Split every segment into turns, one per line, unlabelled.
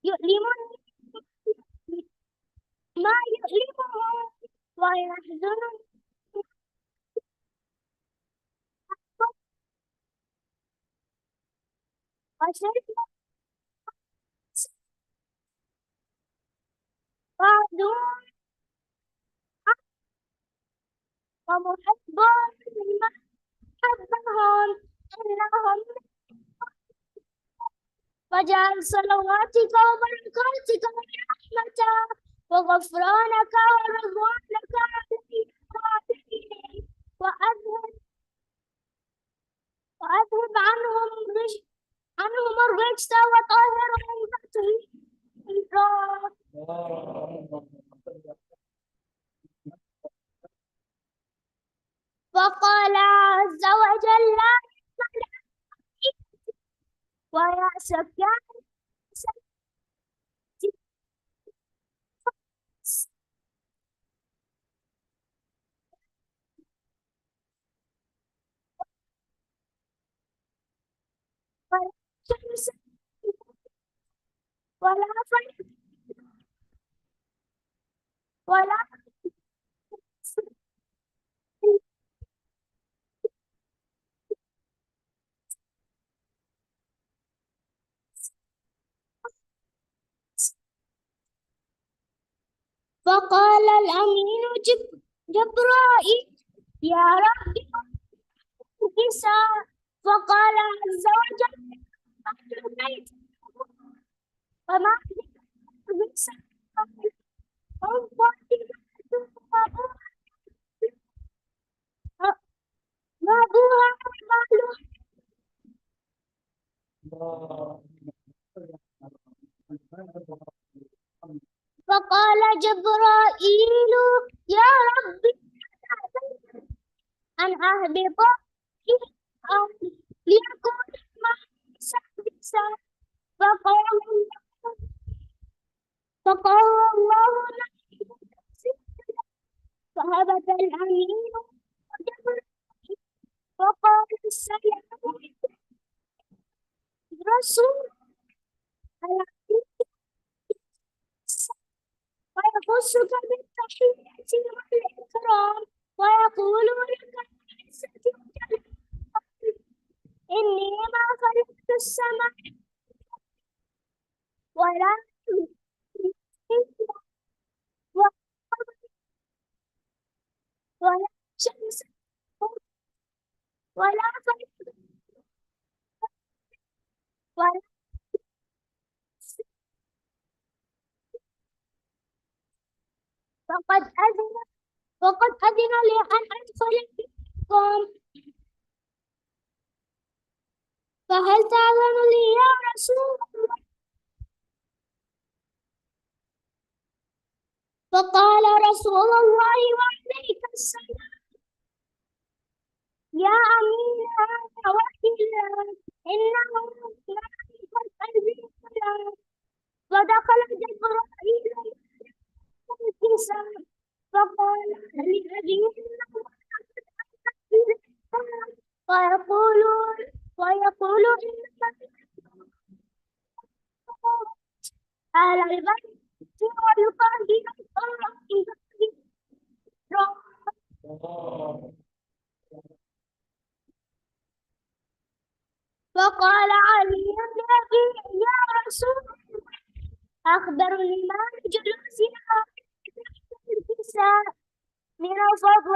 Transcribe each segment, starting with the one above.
يؤلمني ما يؤلمهم ويحزنني وشرب بعضهم ومحب لمن حبهم إنهم وجعل صلواتك وبركاتك ورحمتك وغفرانك ورضوانك علي وأذهب عنهم الرجس وطهرهم تطهيرا. وقال عز وجل ويا سكان ولا شمس ولا فجر ولا فقال الأمين جبرائيل يا رب الكساء. فقال عز وجل أهل البيت وما بئس مابوها ومالوها. فقال جبرائيل يا رب أن أهبط ليكون ما سبسا. فقال الله فهبط الأمين وقال السلام رسول الله ويخصك بالتحية والإكرام ويقول لك العزة والجلال إني ما خلقت السماء ولا ولا شمس ولا فلك ولا فقد أذن لي أن أدخل بكم فهل تأذن لي يا رسول الله؟ فقال رسول الله وعليك السلام يا أمين هذا وحي الله إنه لا يدخل قلبي السلام. ودخل جبرائيل الكساء فقال لأبي ويقول أهل البيت ويقال فقال علي لأبي يا رسول الله أخبرني ما جلوسنا في الكساء من الفضل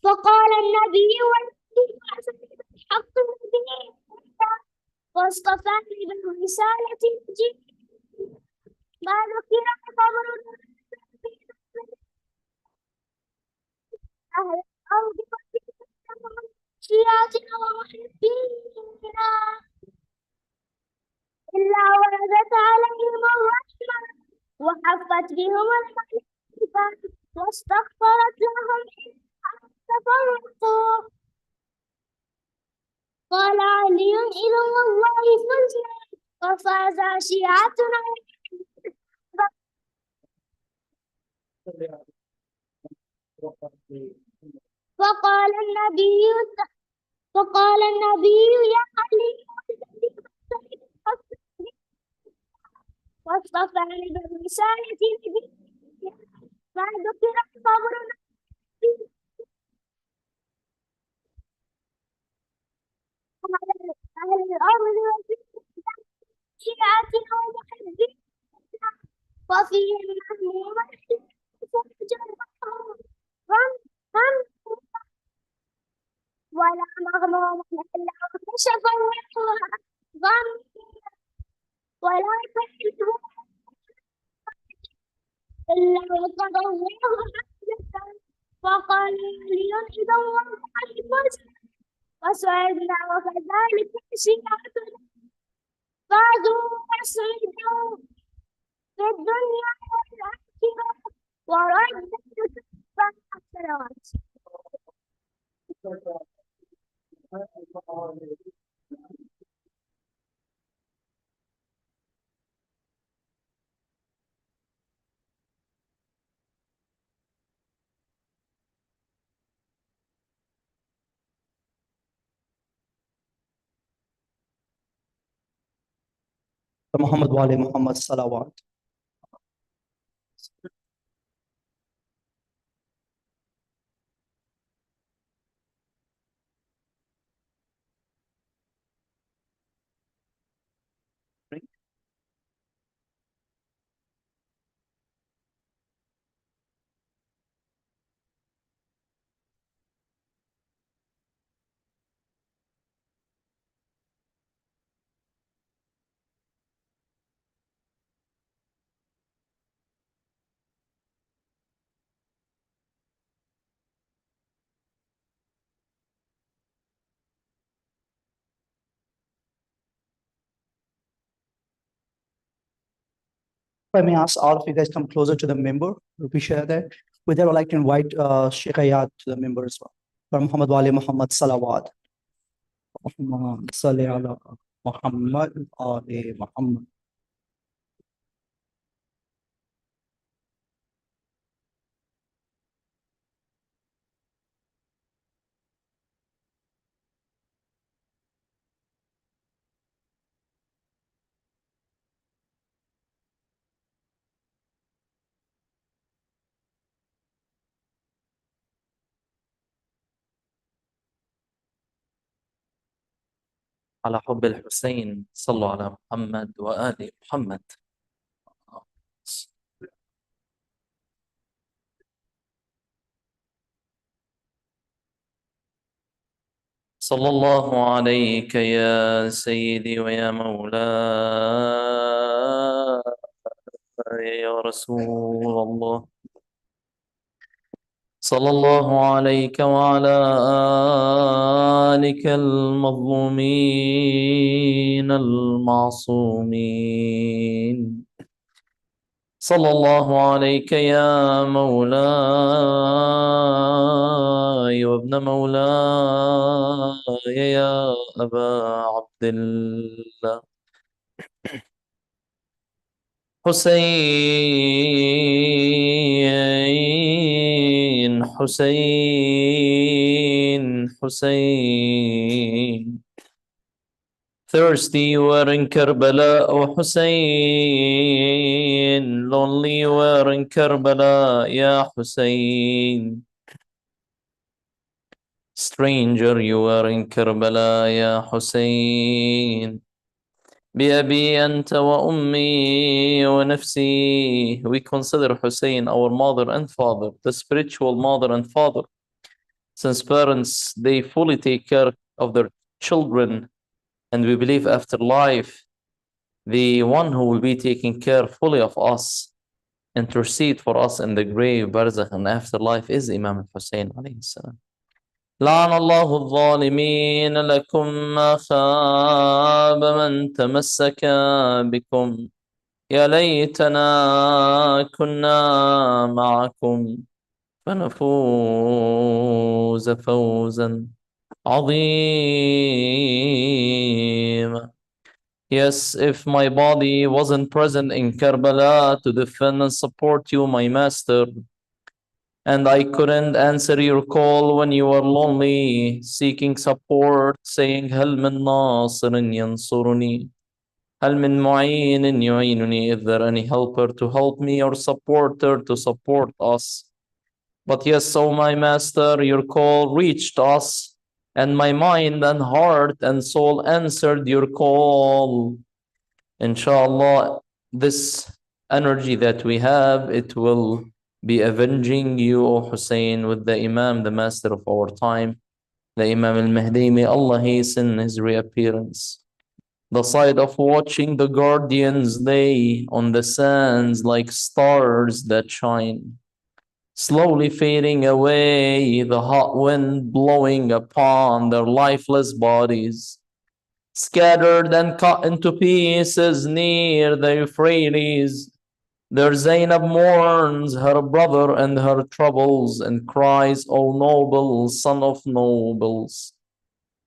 فقال النبي والذي حق به واصطفاني بالرسالة ما ذكر خبر أهل الأرض شيعتنا ومحبينا إلا وردت عليهم الرحمة وحفت بهم الملائكة واستغفرت لهم إن تفرقوا. قال علي إلى الله فزنا وفاز شيعتنا. فقال النبي فقال النبي يا علي واصطفاني بالرسالة نبيا ما ذكر الصبر على أهل الأرض وفي شيعتنا ومحبين وفيهم محمود هم هم ولا مغموم إلا اكتشف غم ولا تحسه إلا وقد الله حجة وقال لينشد الله حج وسعدنا وكذلك شيعتنا فازوا وسعدوا في الدنيا والآخرة وردت السنوات.
Muhammad wale Muhammad salawat. If I may ask all of you guys come closer to the member, we share that. With that, I'd like to invite Sheikh to the member as well. For Muhammad wale Muhammad salawat. Allahumma salli ala Muhammad ali Muhammad.
على حب الحسين صلوا على محمد وآل محمد. صلى الله عليك يا سيدي ويا مولاي يا رسول الله. صلى الله عليك وعلى آلك المظلومين المعصومين. صلى الله عليك يا مولاي وابن مولاي يا أبا عبد الله. حسين حسين حسين. Thirsty you were in Karbala, O Hussein. Lonely you were in Karbala, Ya Hussein. Stranger you were in Karbala, Ya Hussein. بأبي أنت وأمي ونفسي. We consider Hussein our mother and father, the spiritual mother and father. Since parents, they fully take care of their children, and we believe after life, the one who will be taking care fully of us, intercede for us in the grave, barzakh, and afterlife is Imam al-Hussein alayhi salam. لعن الله الظالمين لكم ما خاب من تمسك بكم يا ليتنا كنا معكم فنفوز فوزا عظيما. Yes, if my body wasn't present in Karbala to defend and support you, my master, and I couldn't answer your call when you were lonely, seeking support, saying, هل من ناصر ينصرني? هل من معين يعينني? Is there any helper to help me or supporter to support us? But yes, O my master, your call reached us, and my mind and heart and soul answered your call. Inshallah, this energy that we have, it will be avenging you, O Hussein, with the Imam, the master of our time, the Imam al-Mahdi. May Allah hasten his reappearance. The sight of watching the guardians lay on the sands like stars that shine, slowly fading away, the hot wind blowing upon their lifeless bodies, scattered and cut into pieces near the Euphrates. There Zainab mourns her brother and her troubles and cries, O noble son of nobles.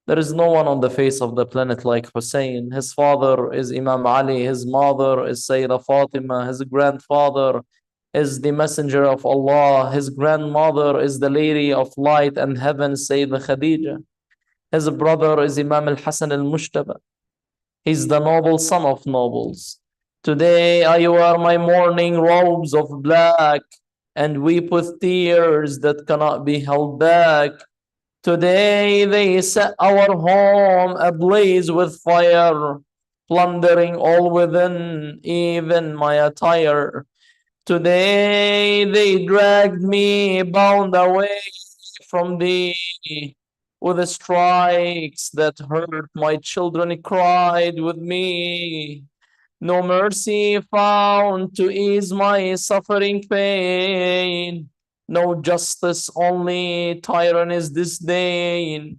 There is no one on the face of the planet like Hussein. His father is Imam Ali, his mother is Sayyidah Fatima, his grandfather is the messenger of Allah, his grandmother is the lady of light and heaven, Sayyidah Khadija. His brother is Imam al-Hasan al-Mushtaba. He's the noble son of nobles. Today I wear my mourning robes of black and weep with tears that cannot be held back. Today they set our home ablaze with fire, plundering all within, even my attire. Today they dragged me bound away from thee with the strikes that hurt. My children cried with me. No mercy found to ease my suffering pain. No justice, only tyranny's disdain.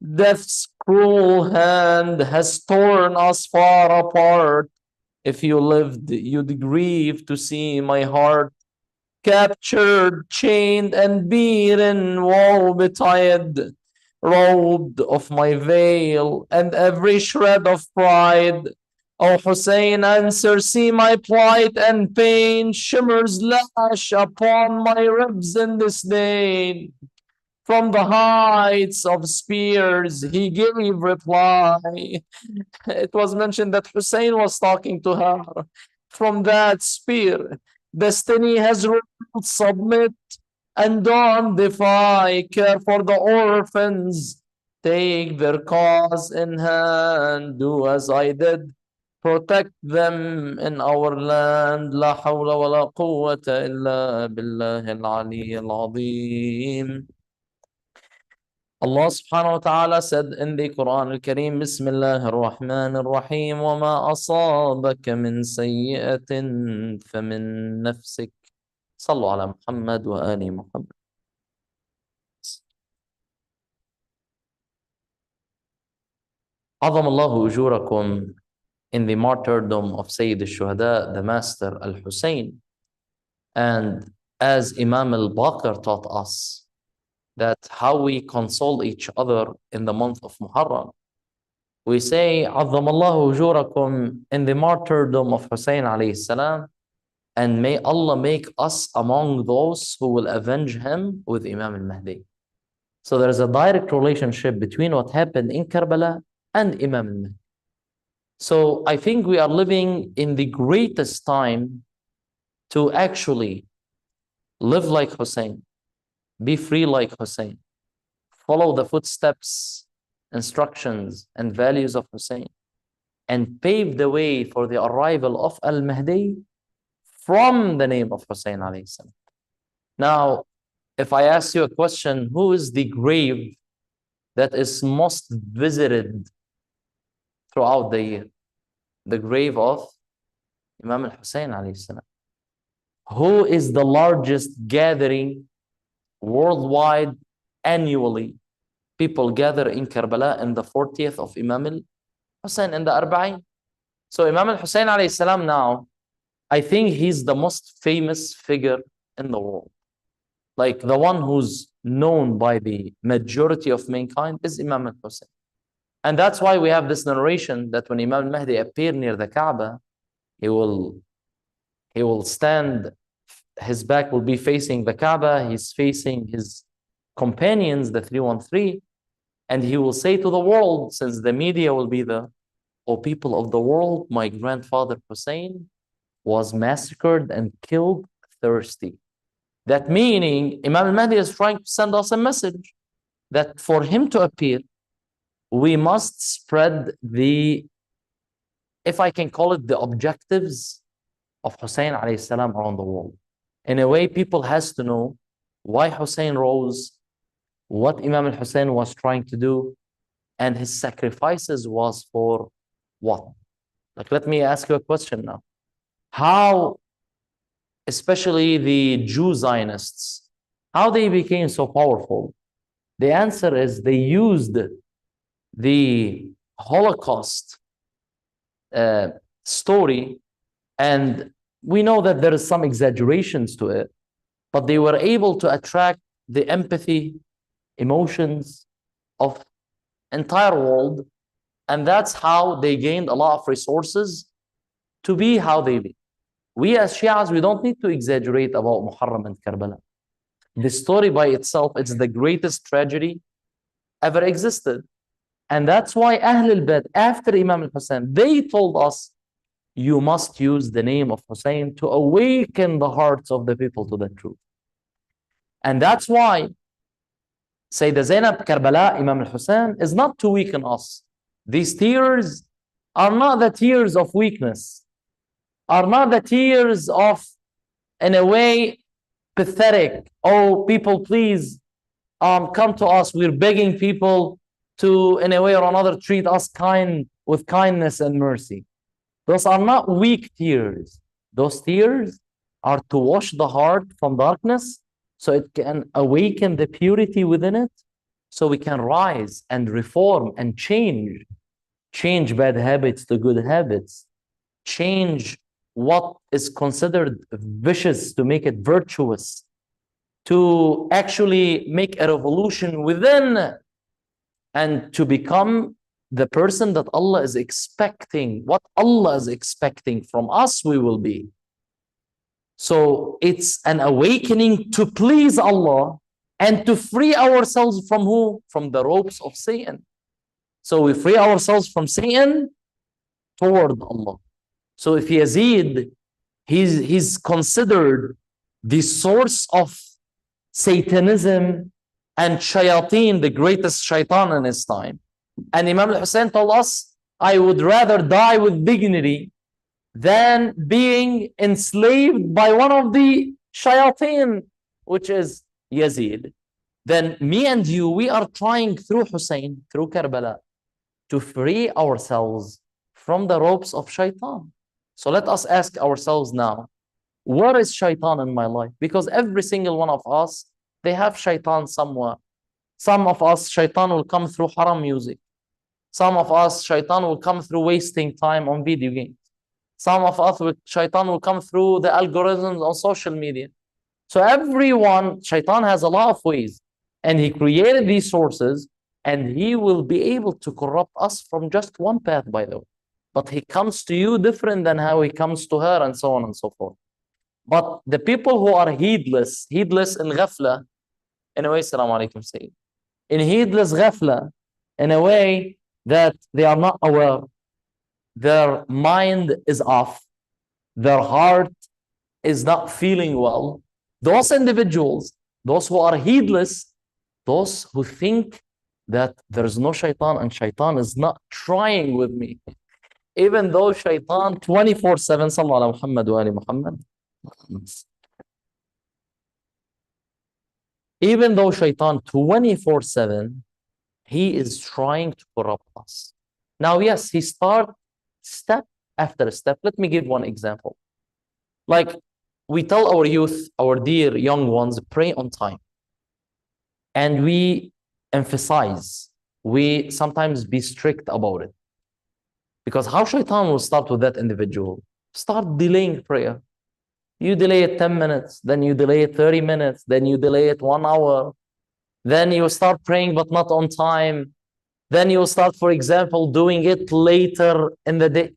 Death's cruel hand has torn us far apart. If you lived, you'd grieve to see my heart captured, chained, and beaten, woe betide, robbed of my veil and every shred of pride. O Hussein, answer, see my plight and pain, shimmers lash upon my ribs in disdain. From the heights of spears, he gave reply. It was mentioned that Hussein was talking to her. From that spear, destiny has ruled, submit, and don't defy. Care for the orphans, take their cause in hand. Do as I did, protect them in our land. La hawla wa la quwwata illa billahi al-ali al-azim. Allah subhanahu wa ta'ala said in the Quran al-Kareem, Bismillah ar-Rahman ar-Rahim, وَمَا أَصَابَكَ مِن سَيِّئَةٍ فَمِن نَفْسِكَ. صلوا على محمد وآل محمد. عظم الله أجوركم in the martyrdom of Sayyid al-Shuhada, the Master al-Hussein. And as Imam al-Baqir taught us, that how we console each other in the month of Muharram. We say, عظم الله أجوركم in the martyrdom of Hussein alayhi salam, and may Allah make us among those who will avenge him with Imam al-Mahdi. So there is a direct relationship between what happened in Karbala and Imam al-Mahdi. So I think we are living in the greatest time to actually live like Hussein, be free like Hussein, follow the footsteps, instructions, and values of Hussein, and pave the way for the arrival of Al-Mahdi from the name of Hussein alayhi salam. Now, if I ask you a question, who is the grave that is most visited throughout the year? The grave of Imam al-Hussein alayhi salam. Who is the largest gathering worldwide annually? People gather in Karbala in the 40th of Imam al-Hussein in the Arba'in. So Imam al-Hussein alayhi salam now, I think he's the most famous figure in the world. Like the one who's known by the majority of mankind is Imam al-Hussein. And that's why we have this narration that when Imam al-Mahdi appeared near the Kaaba, he will stand his back will be facing the Kaaba, he's facing his companions, the 313, and he will say to the world, since the media will be the, "O people of the world, my grandfather Hussein was massacred and killed thirsty." That meaning, Imam al-Mahdi is trying to send us a message that for him to appear, we must spread the, if I can call it, the objectives of Hussein alayhi salam around the world. In a way, people has to know why Hussein rose, what Imam al-Hussein was trying to do, and his sacrifices was for what? Like, let me ask you a question now. How, especially the Jew Zionists, how they became so powerful? The answer is they used the Holocaust story, and we know that there is some exaggerations to it, but they were able to attract the empathy, emotions of entire world, and that's how they gained a lot of resources to be how they be. We as Shias, we don't need to exaggerate about Muharum and Karbala. The story by itself, it's the greatest tragedy ever existed. And that's why Ahlebaith, after Imam al-Hussein, they told us, you must use the name of Hussein to awaken the hearts of the people to the truth. And that's why Sayyidah Zainab, Karbala, Imam al-Hussein is not to weaken us. These tears are not the tears of weakness, are not the tears of, in a way, pathetic. Oh, people, please come to us. We're begging people to, in a way or another, treat us with kindness and mercy. Those are not weak tears. Those tears are to wash the heart from darkness so it can awaken the purity within it, so we can rise and reform and change bad habits to good habits, change what is considered vicious to make it virtuous, to actually make a revolution within, and to become the person that Allah is expecting. What Allah is expecting from us, we will be. So it's an awakening to please Allah and to free ourselves from who? From the ropes of Satan. So we free ourselves from Satan toward Allah. So if Yazid, he's considered the source of Satanism and shayateen, the greatest shaitan in his time. And Imam al-Hussein told us, I would rather die with dignity than being enslaved by one of the shayateen, which is Yazid. Then me and you, we are trying through Hussein, through Karbala, to free ourselves from the ropes of shaitan. So let us ask ourselves now, where is shaitan in my life? Because every single one of us, they have shaitan somewhere. Some of us, shaitan will come through haram music. Some of us, shaitan will come through wasting time on video games. Some of us, shaitan will come through the algorithms on social media. So everyone, shaitan has a lot of ways. And he created these sources, and he will be able to corrupt us from just one path, by the way. But he comes to you different than how he comes to her, and so on and so forth. But the people who are heedless in ghafla, in a way, Assalamu alaikum, Sayyid. In heedless ghafla, in a way that they are not aware, their mind is off, their heart is not feeling well. Those individuals, those who are heedless, those who think that there is no shaitan and shaitan is not trying with me, even though shaitan 24/7, sallallahu ala Muhammad wa ali Muhammad, even though shaitan 24/7, he is trying to corrupt us. Now, yes, he starts step after step. Let me give one example. Like, we tell our youth, our dear young ones, pray on time. And we emphasize, we sometimes be strict about it. Because how shaitan will start with that individual? Start delaying prayer. You delay it 10 minutes, then you delay it 30 minutes, then you delay it 1 hour. Then you start praying but not on time. Then you start, for example, doing it later in the day.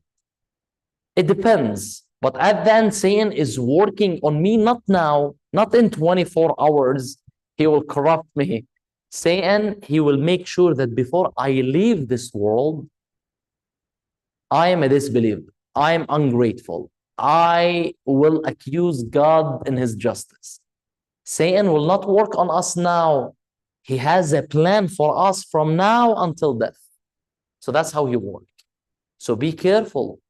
It depends. But at the end, Satan is working on me, not now, not in 24 hours. He will corrupt me. Satan, he will make sure that before I leave this world, I am a disbeliever. I am ungrateful. I will accuse God in his justice. Satan will not work on us now. He has a plan for us from now until death. So that's how he works. So be careful.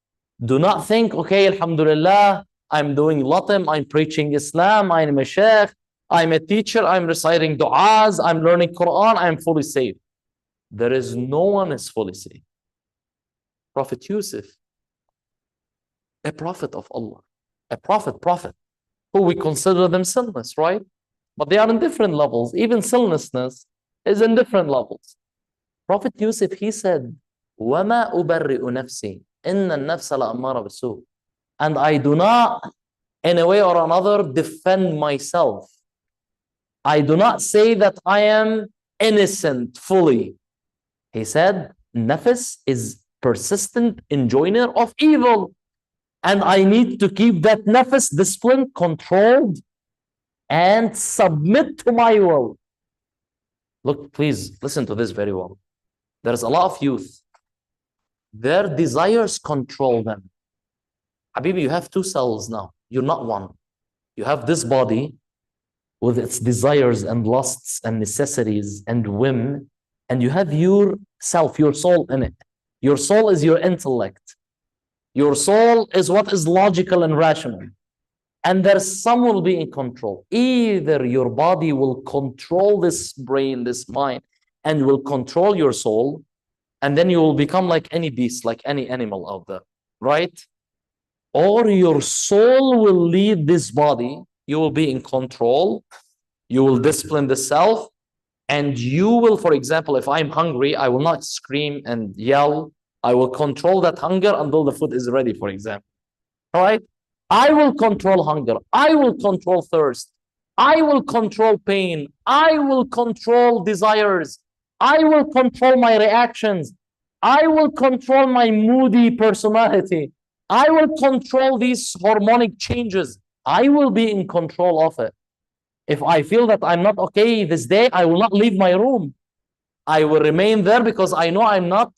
Do not think, okay, alhamdulillah, I'm doing latim, I'm preaching Islam, I'm a sheikh, I'm a teacher, I'm reciting du'as, I'm learning Quran, I'm fully safe. There is no one is fully safe. Prophet Yusuf, a prophet of Allah, a prophet, who we consider them sinless, right? But they are in different levels. Even sinlessness is in different levels. Prophet Yusuf, he said, وَمَا أُبَرِّئُ نَفْسِي إِنَّ النَّفْسَ لَأَمَّارَ بِالسُّوءِ. And I do not, in a way or another, defend myself. I do not say that I am innocent fully. He said, nafs is persistent enjoiner of evil. And I need to keep that nafs disciplined, controlled, and submit to my will. Look, please listen to this very well. There's a lot of youth. Their desires control them. Habibi, you have two cells now. You're not one. You have this body with its desires and lusts and necessities and whim, and you have your self, your soul in it. Your soul is your intellect. Your soul is what is logical and rational. And there's some will be in control. Either your body will control this brain, this mind, and will control your soul, and then you will become like any beast, like any animal out there, right? Or your soul will lead this body. You will be in control. You will discipline the self. And you will, for example, if I'm hungry, I will not scream and yell. I will control that hunger until the food is ready, for example. All right? I will control hunger. I will control thirst. I will control pain. I will control desires. I will control my reactions. I will control my moody personality. I will control these hormonic changes. I will be in control of it. If I feel that I'm not okay this day, I will not leave my room. I will remain there because I know I'm not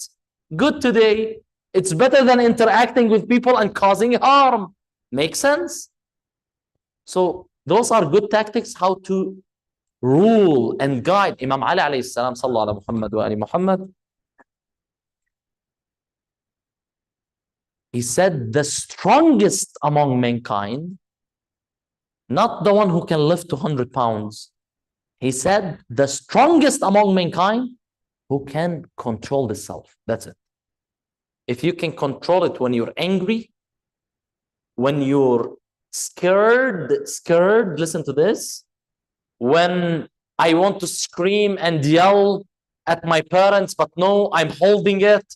good today. It's better than interacting with people and causing harm. Make sense? So those are good tactics how to rule and guide. Imam Ali alayhi salam, sallallahu ala Muhammad wa ali Muhammad. He said the strongest among mankind, not the one who can lift 200 pounds. He said the strongest among mankind who can control the self. That's it. If you can control it when you're angry, when you're scared, listen to this. When I want to scream and yell at my parents, but no, I'm holding it.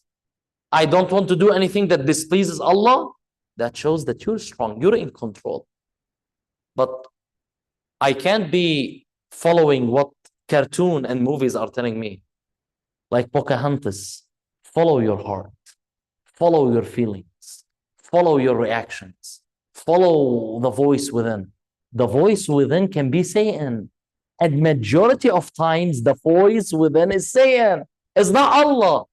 I don't want to do anything that displeases Allah. That shows that you're strong, you're in control. But I can't be following what cartoon and movies are telling me. Like Pocahontas, follow your heart, follow your feelings, follow your reactions, follow the voice within. The voice within can be Satan. And majority of times, the voice within is Satan. It's not Allah.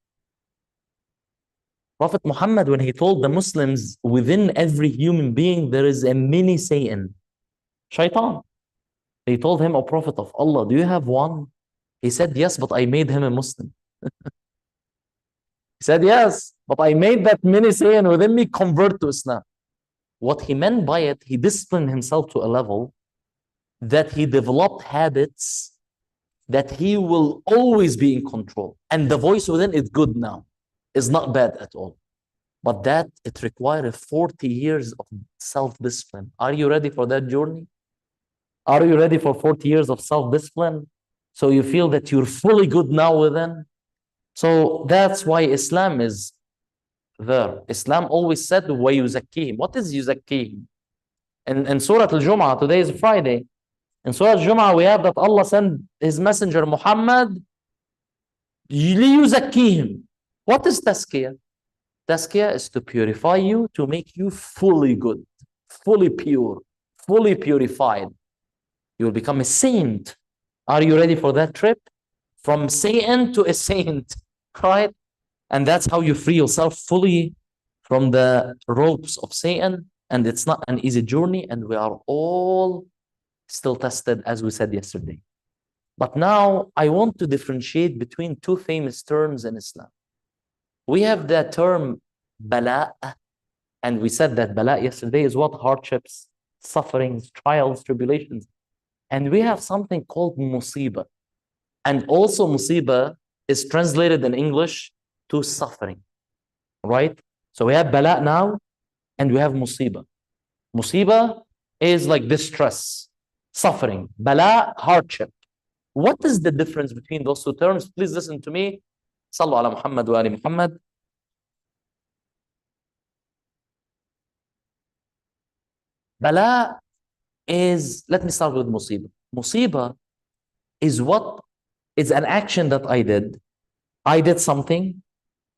Prophet Muhammad, when he told the Muslims, within every human being, there is a mini Satan. Shaitan. They told him, O Prophet of Allah, do you have one? He said, yes, but I made him a Muslim. He said, yes, but I made that mini Satan within me convert to Islam. What he meant by it, he disciplined himself to a level that he developed habits that he will always be in control. And the voice within is good now. It's not bad at all. But that, it requires 40 years of self-discipline. Are you ready for that journey? Are you ready for 40 years of self-discipline? So you feel that you're fully good now within? So that's why Islam is there. Islam always said, وَيُزَكِّيهِمْ. What is yuzakkihim? In Surah Al-Jum'ah, today is Friday. In Surah Al-Jum'ah, we have that Allah sent His Messenger Muhammad, لِيُزَكِّيهِمْ. What is tazkiyah? Tazkiyah is to purify you, to make you fully good. fully pure, fully purified. You will become a saint. Are you ready for that trip? From Satan to a saint, right? And that's how you free yourself fully from the ropes of Satan. And it's not an easy journey. And we are all still tested, as we said yesterday. But now I want to differentiate between two famous terms in Islam. We have the term bala, and we said that bala yesterday is what? Hardships, sufferings, trials, tribulations. And we have something called musibah. And also musibah is translated in English to suffering, right? So we have bala now, and we have musibah. Musibah is like distress, suffering. Bala, hardship. What is the difference between those two terms? Please listen to me. Sallu ala Muhammad wa ali Muhammad. Bala is, let me start with musibah. Musibah is what? It's an action that I did. I did something.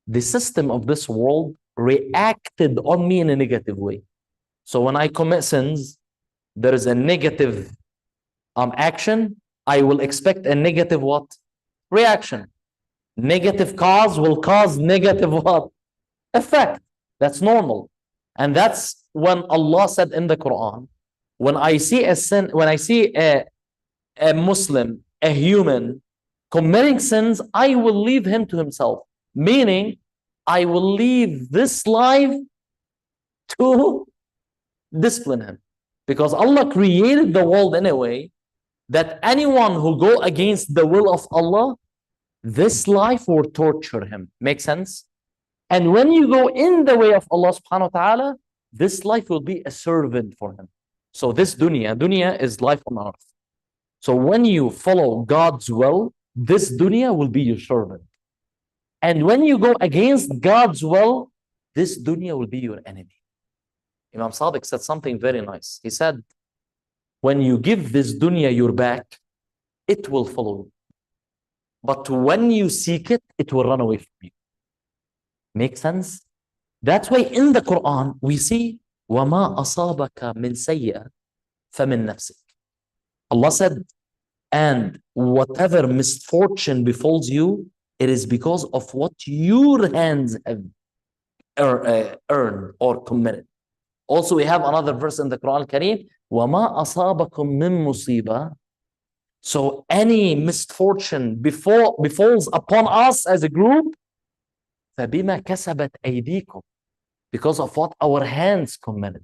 The system of this world reacted on me in a negative way. So when I commit sins, there is a negative action. I will expect a negative what? Reaction. Negative cause will cause negative what? Effect. That's normal. And that's when Allah said in the Quran, when I see a sin, when I see a Muslim, a human committing sins, I will leave him to himself. Meaning, I will leave this life to discipline him. Because Allah created the world in a way that anyone who go against the will of Allah, this life will torture him. Make sense? And when you go in the way of Allah subhanahu wa ta'ala, this life will be a servant for him. So this dunya is life on earth. So when you follow God's will, this dunya will be your servant. And when you go against God's will, this dunya will be your enemy. Imam Sadiq said something very nice. He said, when you give this dunya your back, it will follow you. But when you seek it, it will run away from you. Make sense? That's why in the Quran, we see, وَمَا أَصَابَكَ مِنْ سَيِّئَةٍ فَمِنْ نَفْسِكَ. Allah said, and whatever misfortune befalls you, it is because of what your hands have earned or committed. Also, we have another verse in the Quran Kareem, وَمَا أَصَابَكُم مِّن مُّصِيبَةٍ. So any misfortune befalls upon us as a group, فَبِمَا كَسَبَتْ أَيْدِيكُمْ, because of what our hands committed.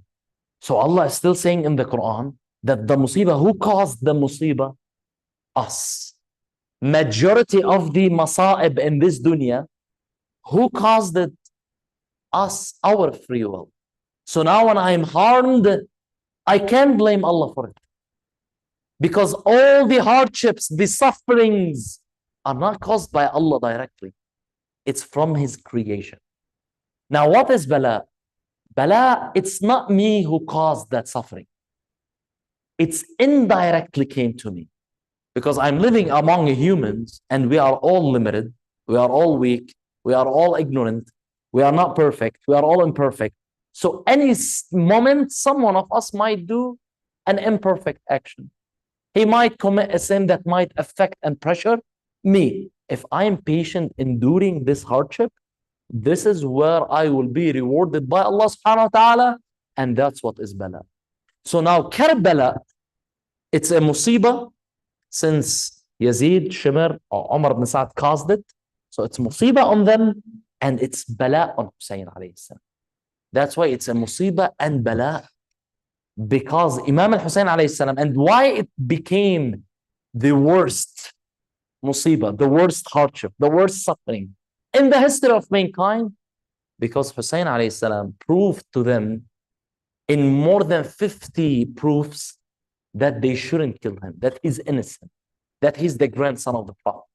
So Allah is still saying in the Quran that the musibah, who caused the musibah? Us. Majority of the masa'ib in this dunya, who caused it? Us, our free will. So now when I'm harmed, I can't blame Allah for it. Because all the hardships, the sufferings are not caused by Allah directly. It's from His creation. Now what is bala? Bala, it's not me who caused that suffering. It's indirectly came to me. Because I'm living among humans and we are all limited. We are all weak. We are all ignorant. We are not perfect. We are all imperfect. So any moment, someone of us might do an imperfect action. He might commit a sin that might affect and pressure me. If I am patient enduring this hardship, this is where I will be rewarded by Allah subhanahu wa ta'ala. And that's what is bala. So now Karbala, it's a musibah since Yazid, Shimr, or Umar ibn Sa'd caused it. So it's musibah on them and it's bala on Hussein alayhi salam. That's why it's a musibah and bala. Because Imam al-Hussein alayhi salam, and why it became the worst musibah, the worst hardship, the worst suffering in the history of mankind, because Hussein alayhi salam proved to them in more than 50 proofs that they shouldn't kill him, that he's innocent, that he's the grandson of the Prophet.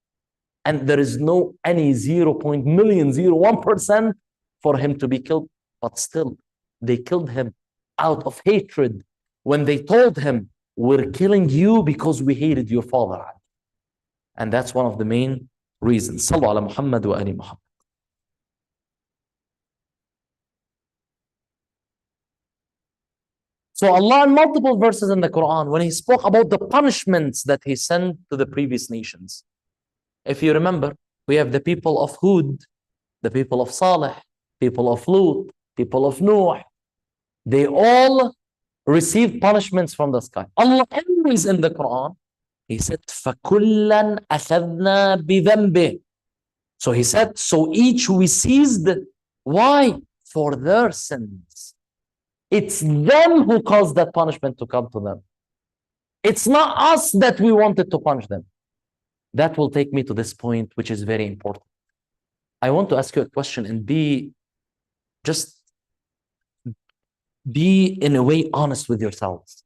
And there is no any 0.001% for him to be killed. But still, they killed him out of hatred when they told him, we're killing you because we hated your father. And that's one of the main reasons. Sallu ala Muhammad wa ali Muhammad. So Allah in multiple verses in the Quran, when he spoke about the punishments that he sent to the previous nations. If you remember, we have the people of Hud, the people of Salih, people of Lut, people of Nuh. They all received punishments from the sky. Allah always in the Quran, he said, فَكُلًّا أَخَذْنَا بِذَنْبِهِ. So he said, so each we seized. Why? For their sins. It's them who caused that punishment to come to them. It's not us that we wanted to punish them. That will take me to this point, which is very important. I want to ask you a question and be in a way honest with yourselves.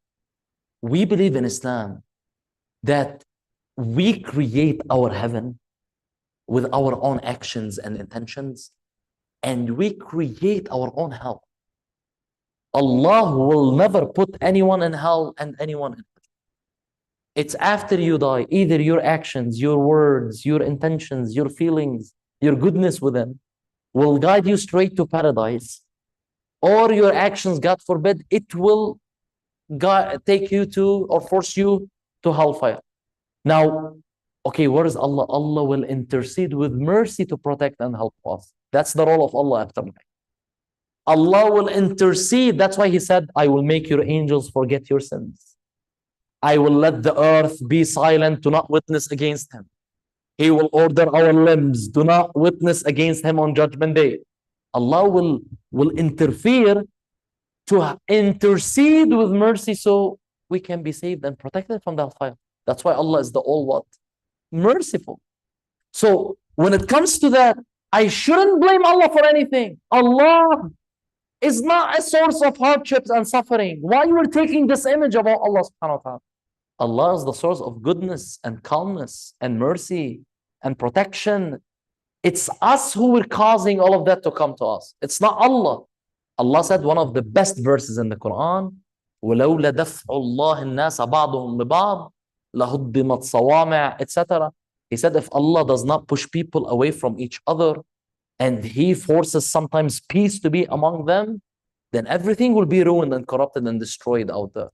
We believe in Islam that we create our heaven with our own actions and intentions, and we create our own hell. Allah will never put anyone in hell and anyone in heaven. It's after you die, either your actions, your words, your intentions, your feelings, your goodness with them will guide you straight to paradise, or your actions, God forbid, it will take you to or force you to hellfire. Now, okay, where is Allah? Allah will intercede with mercy to protect and help us. That's the role of Allah after life. Allah will intercede. That's why he said, I will make your angels forget your sins. I will let the earth be silent to not witness against him. He will order our limbs, do not witness against him on Judgment Day. Allah will interfere to intercede with mercy so we can be saved and protected from the hellfire. That's why Allah is the all what? Merciful. So when it comes to that, I shouldn't blame Allah for anything. Allah is not a source of hardships and suffering. Why you are taking this image about Allah subhanahu wa ta'ala? Allah is the source of goodness and calmness and mercy and protection. It's us who are causing all of that to come to us. It's not Allah. Allah said one of the best verses in the Quran, وَلَوْلَا دَفْعُ اللَّهِ النَّاسَ بَعْضُهُمْ بِبَعْضٍ لَهُدِّمَتْ صَوَامِعَ, etc. He said if Allah does not push people away from each other and he forces sometimes peace to be among them, then everything will be ruined and corrupted and destroyed out there.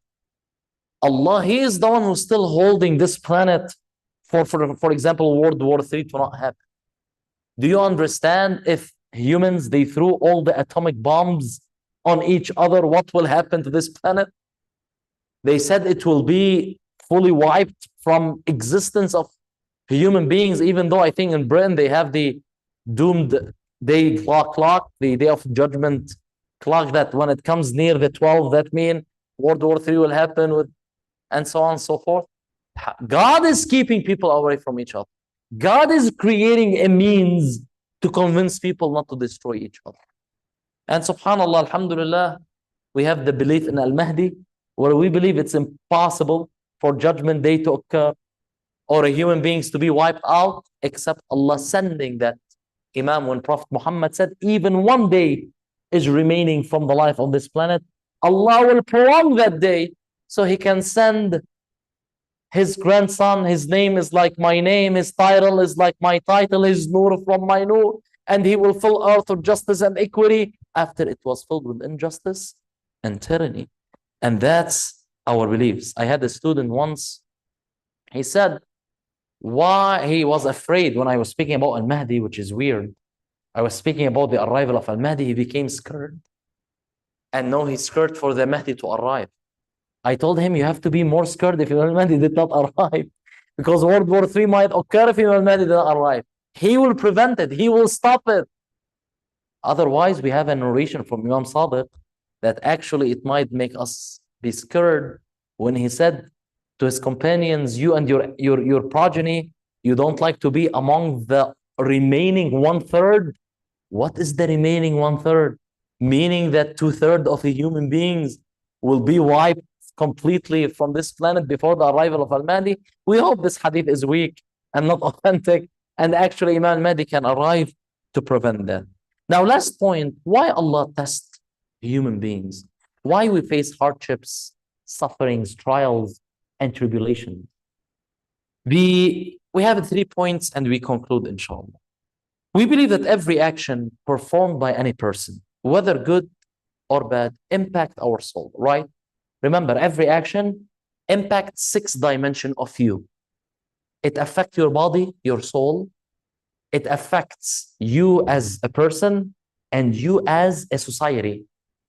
Allah, he is the one who's still holding this planet for example, World War III to not happen. Do you understand if humans, they threw all the atomic bombs on each other, what will happen to this planet? They said it will be fully wiped from existence of human beings, even though I think in Britain they have the doomed day clock, the day of judgment clock, that when it comes near the 12, that means World War III will happen with, and so on and so forth. God is keeping people away from each other. God is creating a means to convince people not to destroy each other. And subhanAllah, alhamdulillah, we have the belief in Al-Mahdi, where we believe it's impossible for Judgment Day to occur or human beings to be wiped out, except Allah sending that Imam. When Prophet Muhammad said, even one day is remaining from the life of this planet, Allah will prolong that day so he can send his grandson. His name is like my name, his title is like my title, his nur from my nur, and he will fill earth with justice and equity after it was filled with injustice and tyranny. And that's our beliefs. I had a student once, he said why he was afraid when I was speaking about Al-Mahdi, which is weird. I was speaking about the arrival of Al-Mahdi, he became scared. And now he's scared for the Mahdi to arrive. I told him, you have to be more scared if Imam Mahdi did not arrive, because World War III might occur if Imam Mahdi did not arrive. He will prevent it. He will stop it. Otherwise, we have a narration from Imam Sadiq that actually it might make us be scared when he said to his companions, you and your progeny, you don't like to be among the remaining 1/3. What is the remaining 1/3? Meaning that 2/3 of the human beings will be wiped completely from this planet before the arrival of Al-Mahdi. We hope this hadith is weak and not authentic, and actually Imam Al-Mahdi can arrive to prevent that. Now, last point, why Allah tests human beings? Why we face hardships, sufferings, trials, and tribulations? We have 3 points and we conclude, inshallah. We believe that every action performed by any person, whether good or bad, impact our soul, right? Remember, every action impacts 6 dimensions of you. It affects your body, your soul. It affects you as a person and you as a society.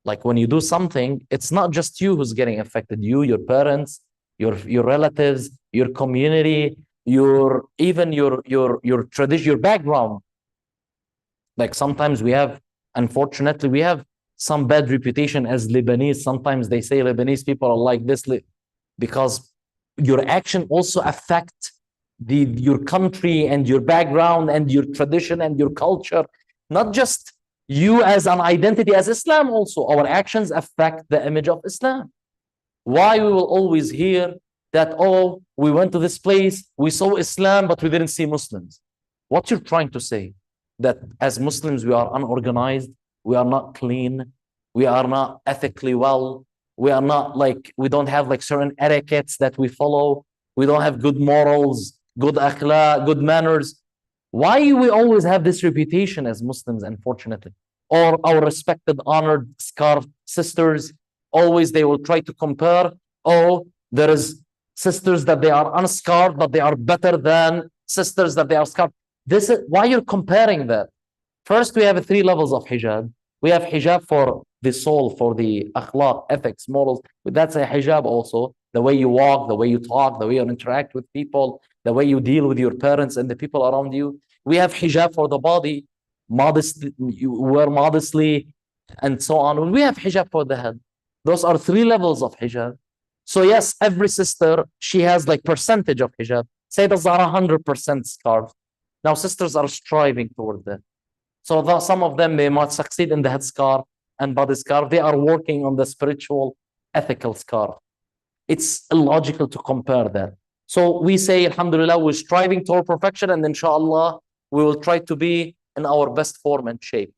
Like when you do something, it's not just you who's getting affected. You, your parents, your relatives, your community, even your tradition, your background. Like sometimes unfortunately, we have some bad reputation as Lebanese. Sometimes they say Lebanese people are like this because your action also affect your country and your background and your tradition and your culture. Not just you as an identity as Islam also. Our actions affect the image of Islam. Why we will always hear that, oh, we went to this place, we saw Islam, but we didn't see Muslims. What you're trying to say? That as Muslims, we are unorganized, we are not clean, we are not ethically well, we don't have like certain etiquettes that we follow, we don't have good morals, good akhlaq, good manners. Why we always have this reputation as Muslims, unfortunately? Or our respected, honored, scarred sisters, always they will try to compare, oh, there is sisters that they are unscarred, but they are better than sisters that they are scarred. This is why you're comparing that. First, we have 3 levels of hijab. We have hijab for the soul, for the akhlaq, ethics, morals. That's a hijab also. The way you walk, the way you talk, the way you interact with people, the way you deal with your parents and the people around you. We have hijab for the body, modestly, you wear modestly, and so on. We have hijab for the head. Those are 3 levels of hijab. So yes, every sister, she has like percentage of hijab. Sayyidah Zahra 100% scarf. Now sisters are striving toward that. So some of them, they might succeed in the head scarf and body scarf. They are working on the spiritual, ethical scarf. It's illogical to compare that. So we say, alhamdulillah, we're striving toward perfection, and inshallah, we will try to be in our best form and shape.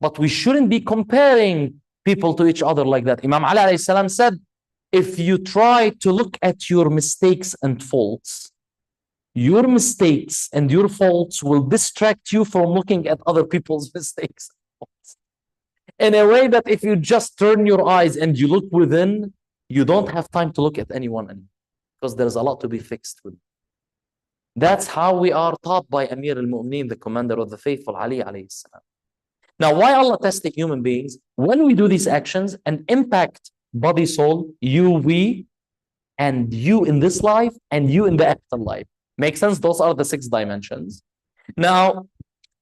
But we shouldn't be comparing people to each other like that. Imam Ali alayhi salam said, if you try to look at your mistakes and faults, your mistakes and your faults will distract you from looking at other people's mistakes and faults. In a way that if you just turn your eyes and you look within, you don't have time to look at anyone anymore, because there's a lot to be fixed with. That's how we are taught by Amir al-Mu'mineen, the commander of the faithful, Ali alayhi salam. Now, why Allah testing human beings? When we do these actions and impact body, soul, you, we, and you in this life, and you in the afterlife. Make sense? Those are the 6 dimensions. Now,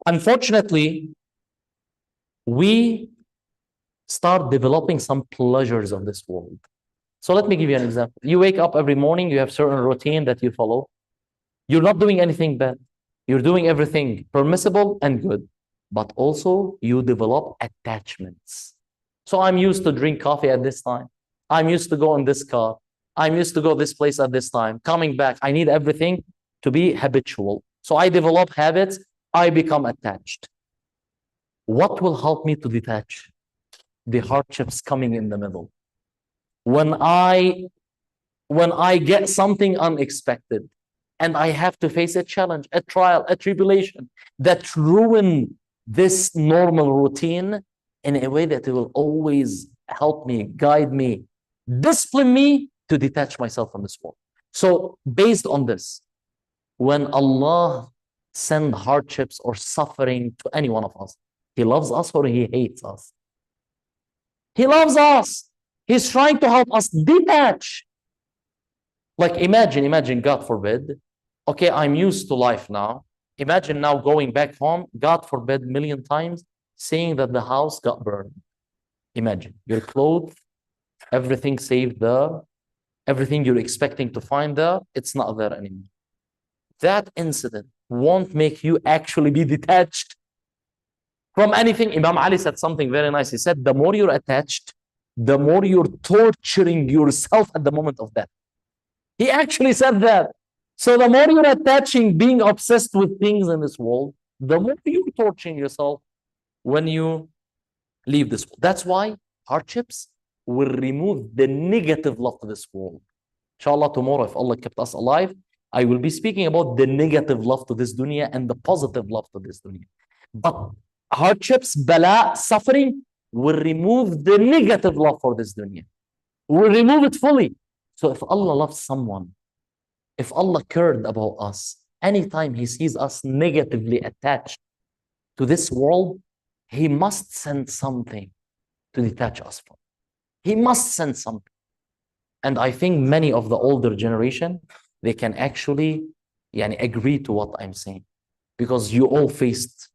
unfortunately, we start developing some pleasures of this world. So let me give you an example. You wake up every morning, you have certain routine that you follow. You're not doing anything bad. You're doing everything permissible and good. But also you develop attachments. So I'm used to drink coffee at this time. I'm used to go in this car. I'm used to go this place at this time. Coming back, I need everything to be habitual. So I develop habits. I become attached. What will help me to detach? The hardships coming in the middle. When I get something unexpected and I have to face a challenge, a trial, a tribulation that ruin this normal routine in a way that it will always help me, guide me, discipline me to detach myself from this world. So based on this, when Allah send hardships or suffering to any one of us, He loves us or He hates us? He loves us. He's trying to help us detach. Like imagine, God forbid, okay, I'm used to life now. Imagine now going back home, God forbid, 1,000,000 times, seeing that the house got burned. Imagine, your clothes, everything saved there, everything you're expecting to find there, it's not there anymore. That incident won't make you actually be detached from anything. Imam Ali said something very nice. He said, the more you're attached, the more you're torturing yourself at the moment of death. He actually said that. So the more you're attaching, being obsessed with things in this world, the more you're torturing yourself when you leave this world. That's why hardships will remove the negative love to this world. Inshallah, tomorrow, if Allah kept us alive, I will be speaking about the negative love to this dunya and the positive love to this dunya. But hardships, bala, suffering will remove the negative love for this dunya. We'll remove it fully. So if Allah loves someone, if Allah cared about us, anytime He sees us negatively attached to this world, He must send something to detach us from. He must send something. And I think many of the older generation, they can actually agree to what I'm saying, because you all faced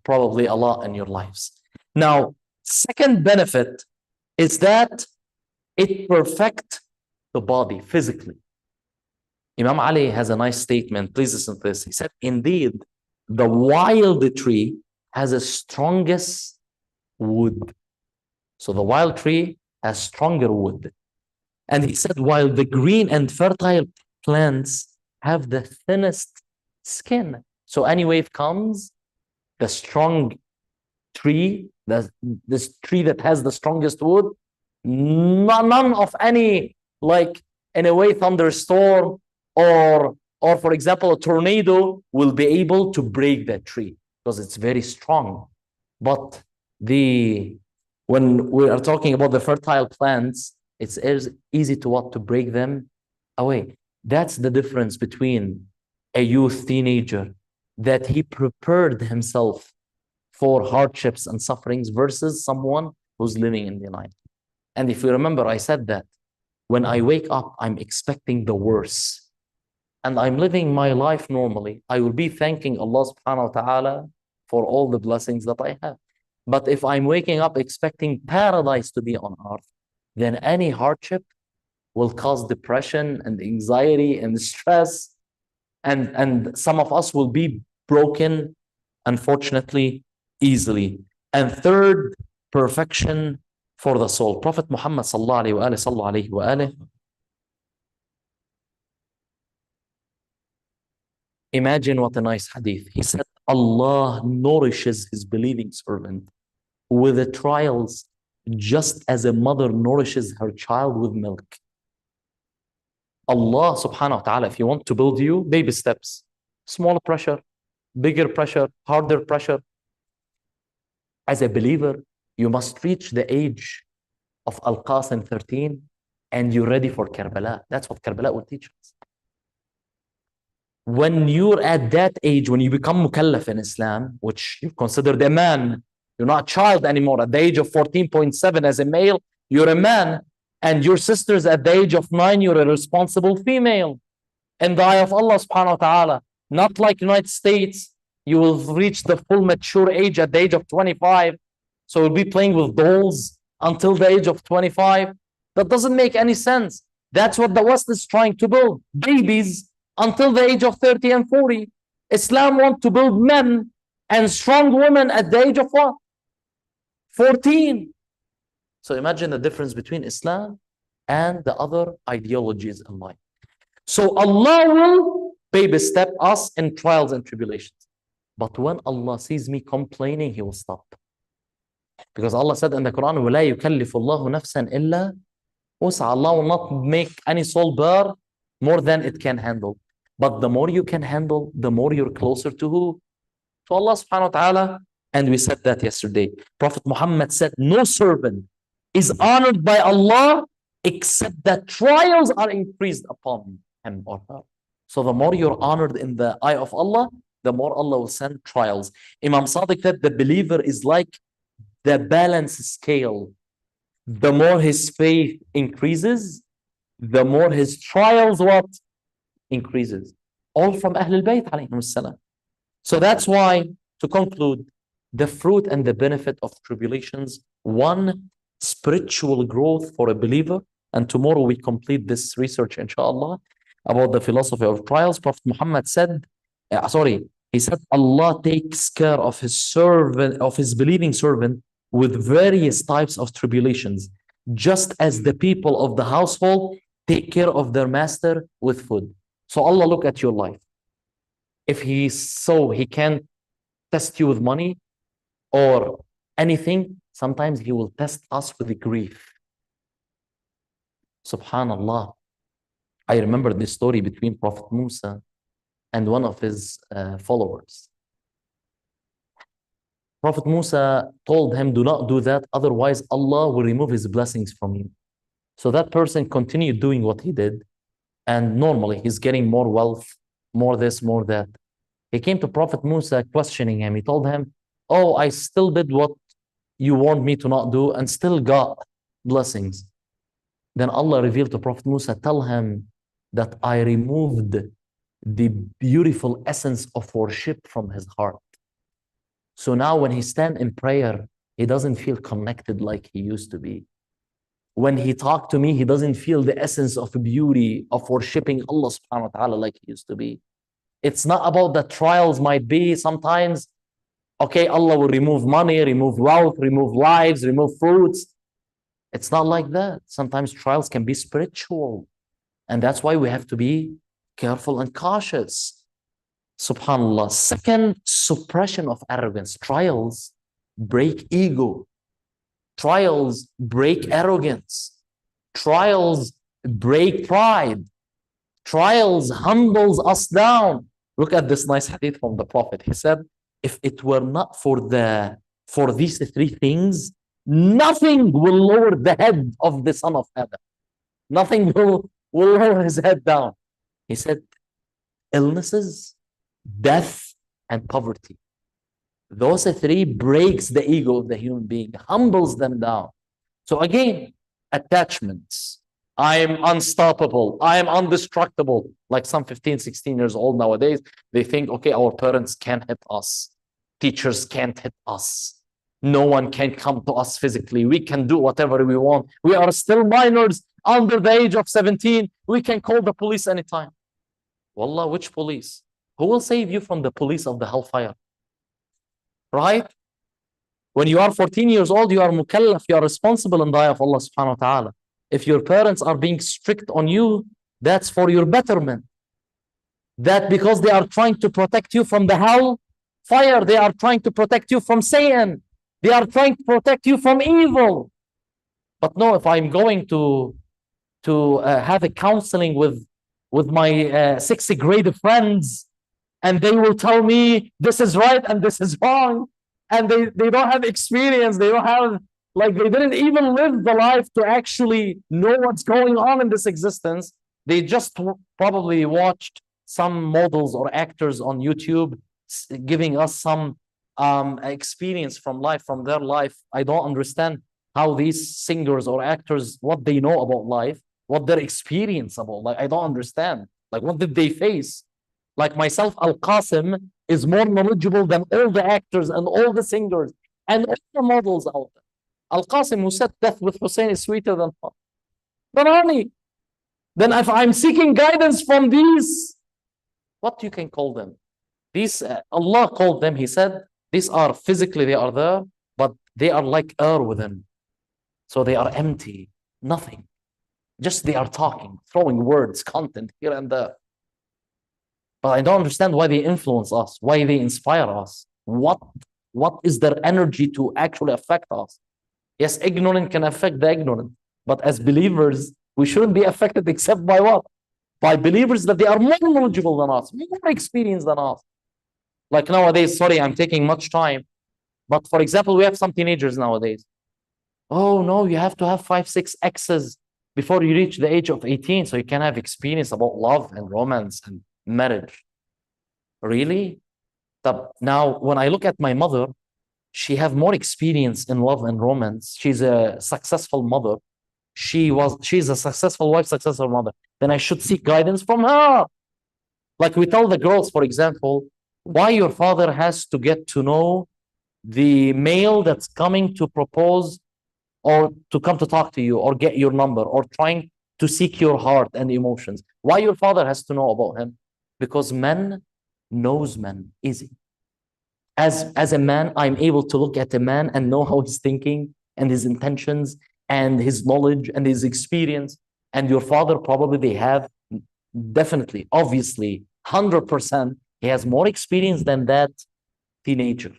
probably a lot in your lives. Now, second benefit is that it perfects the body physically. Imam Ali has a nice statement. Please listen to this. He said, indeed, the wild tree has the strongest wood. So the wild tree has stronger wood. And he said, while the green and fertile plants have the thinnest skin. So any wave comes, the strong tree, this tree that has the strongest wood, none of any, like in a way, thunderstorm or for example, a tornado will be able to break that tree because it's very strong. But when we are talking about the fertile plants, it's easy to what? To break them away. That's the difference between a youth teenager that he prepared himself for hardships and sufferings versus someone who's living in denial. And if you remember, I said that when I wake up, I'm expecting the worst. And I'm living my life normally. I will be thanking Allah subhanahu wa ta'ala for all the blessings that I have. But if I'm waking up expecting paradise to be on earth, then any hardship will cause depression and anxiety and stress. And some of us will be broken, unfortunately, easily. And third, perfection for the soul. Prophet Muhammad sallallahu alayhi wa alihi, imagine what a nice hadith. He said, Allah nourishes His believing servant with the trials just as a mother nourishes her child with milk. Allah subhanahu wa ta'ala, if He wants to build you, baby steps, small pressure, bigger pressure, harder pressure. As a believer, you must reach the age of Al-Qasim 13 and you're ready for Karbala. That's what Karbala will teach us. When you're at that age, when you become mukallaf in Islam, which you're considered a man, you're not a child anymore. At the age of 14.7 as a male, you're a man. And your sisters at the age of 9, you're a responsible female. In the eye of Allah subhanahu wa ta'ala. Not like United States, you will reach the full mature age at the age of 25. So you'll be playing with dolls until the age of 25. That doesn't make any sense. That's what the West is trying to build. Babies until the age of 30 and 40. Islam wants to build men and strong women at the age of what? 14. So imagine the difference between Islam and the other ideologies in life. So Allah will baby step us in trials and tribulations. But when Allah sees me complaining, He will stop. Because Allah said in the Quran, وَلَا يُكَلِّفُ اللَّهُ نَفْسًا إِلَّا وُسْعَهَا. Allah will not make any soul bear more than it can handle. But the more you can handle, the more you're closer to who? To Allah subhanahu wa ta'ala. And we said that yesterday. Prophet Muhammad said, no servant is honored by Allah except that trials are increased upon him or her. So the more you're honored in the eye of Allah, the more Allah will send trials. Imam Sadiq said the believer is like the balance scale. The more his faith increases, the more his trials what? Increases. All from Ahlebaith alayhim salam. So that's why, to conclude, the fruit and the benefit of tribulations, one, spiritual growth for a believer. And tomorrow we complete this research, inshallah, about the philosophy of trials. Prophet Muhammad said, he said, Allah takes care of His servant, of His believing servant, with various types of tribulations, just as the people of the household take care of their master with food. So Allah look at your life. If He can't test you with money or anything, sometimes He will test us with grief. Subhanallah. I remember this story between Prophet Musa and one of his followers. Prophet Musa told him, do not do that, otherwise Allah will remove His blessings from you. So that person continued doing what he did. And normally he's getting more wealth, more this, more that. He came to Prophet Musa questioning him. He told him, oh, I still did what you warned me to not do and still got blessings. Then Allah revealed to Prophet Musa, tell him that I removed the beautiful essence of worship from his heart. So now when he stands in prayer, he doesn't feel connected like he used to be. When he talked to me, he doesn't feel the essence of beauty of worshiping Allah subhanahu wa ta'ala like he used to be. It's not about the trials might be sometimes, okay, Allah will remove money, remove wealth, remove lives, remove fruits. It's not like that. Sometimes trials can be spiritual. And that's why we have to be careful and cautious. SubhanAllah. Second, suppression of arrogance. Trials break ego. Trials break arrogance. Trials break pride. Trials humbles us down. Look at this nice hadith from the Prophet. He said, if it were not for these three things, nothing will lower the head of the son of Adam. Nothing will lower his head down. He said, illnesses, death, and poverty. Those three breaks the ego of the human being, humbles them down. So again, attachments. I am unstoppable. I am indestructible. Like some 15, 16 years old nowadays, they think, okay, our parents can't hit us. Teachers can't hit us. No one can come to us physically. We can do whatever we want. We are still minors under the age of 17. We can call the police anytime. Wallah, which police? Who will save you from the police of the hellfire? Right? When you are 14 years old, you are mukallaf, you are responsible in the eye of Allah subhanahu wa ta'ala. If your parents are being strict on you, that's for your betterment. That because they are trying to protect you from the hell fire, they are trying to protect you from Satan. They are trying to protect you from evil. But no, if I'm going to have a counseling with my sixth grade friends, and they will tell me this is right and this is wrong, and they don't have experience, they don't have, like, they didn't even live the life to actually know what's going on in this existence. They just probably watched some models or actors on YouTube giving us some experience from life, from their life. I don't understand how these singers or actors, what they know about life, what their experience about life. I don't understand. Like, what did they face? Like myself, Al-Qasim is more knowledgeable than all the actors and all the singers and all the models out there. Al-Qasim, who said death with Hussein is sweeter than honey. Then if I'm seeking guidance from these, what you can call them? These, Allah called them, He said, these are physically, they are there, but they are like air within. So they are empty, nothing. Just they are talking, throwing words, content here and there. But I don't understand why they influence us, why they inspire us. What is their energy to actually affect us? Yes, ignorant can affect the ignorant. But as believers, we shouldn't be affected except by what? By believers that they are more knowledgeable than us, more experienced than us. Like nowadays, sorry, I'm taking much time. But for example, we have some teenagers nowadays. Oh no, you have to have 5, 6 exes before you reach the age of 18 so you can have experience about love and romance and marriage. Really? Now, when I look at my mother, she have more experience in love and romance. She's a successful mother. She's a successful wife, successful mother. Then I should seek guidance from her. Like we tell the girls, for example, why your father has to get to know the male that's coming to propose or to come to talk to you or get your number or trying to seek your heart and emotions. Why your father has to know about him? Because men knows men easy. As a man, I'm able to look at a man and know how he's thinking and his intentions and his knowledge and his experience. And your father probably, they have definitely, obviously, 100%, he has more experience than that teenager.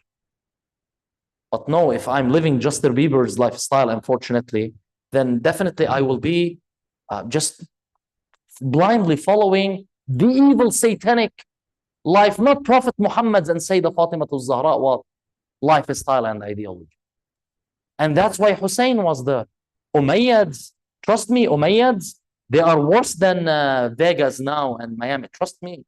But no, if I'm living Justin Bieber's lifestyle, unfortunately, then definitely I will be just blindly following the evil satanic life, not Prophet Muhammad's and Sayyidah Fatima al-Zahra lifestyle and ideology. And that's why Hussein was there. Umayyads, Trust me, Umayyads, they are worse than Vegas now and Miami. Trust me.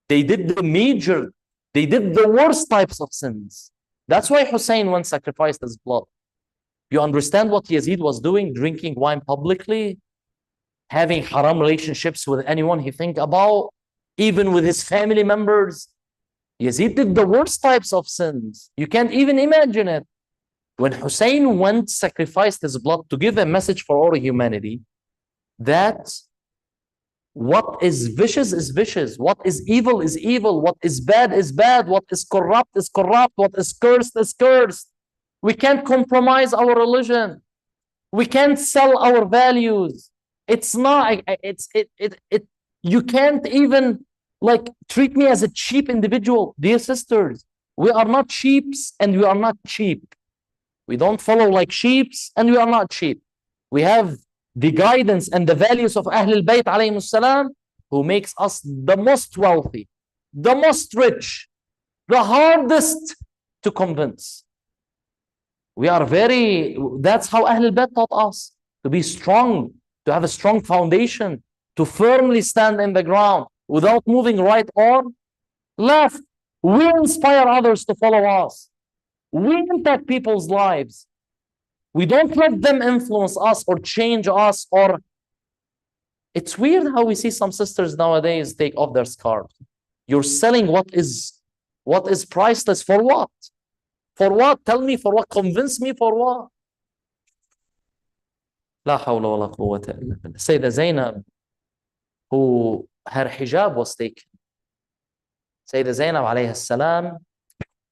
They did the worst types of sins. That's why Hussein once sacrificed his blood. You understand what Yazid was doing? Drinking wine publicly, having haram relationships with anyone he think about, even with his family members. Yazid did the worst types of sins. You can't even imagine it. When Hussein went, sacrificed his blood to give a message for all humanity, that what is vicious is vicious, what is evil is evil, what is bad is bad, what is corrupt is corrupt, what is cursed is cursed. We can't compromise our religion. We can't sell our values. It's not, you can't even like treat me as a cheap individual. Dear sisters, we are not sheeps and we are not cheap. We don't follow like sheeps and we are not cheap. We have the guidance and the values of Ahlebaith alayhim salam, who makes us the most wealthy, the most rich, the hardest to convince. We are that's how Ahlebaith taught us to be strong, to have a strong foundation, to firmly stand in the ground without moving right or left. We inspire others to follow us. We impact people's lives. We don't let them influence us or change us. Or it's weird how we see some sisters nowadays take off their scarves. You're selling what is priceless for what? For what? Tell me for what? Convince me for what? La hawla wa la quwwata illa billah. Sayyidah Zainab, who her hijab was taken. Sayyidah Zainab alayhi salam,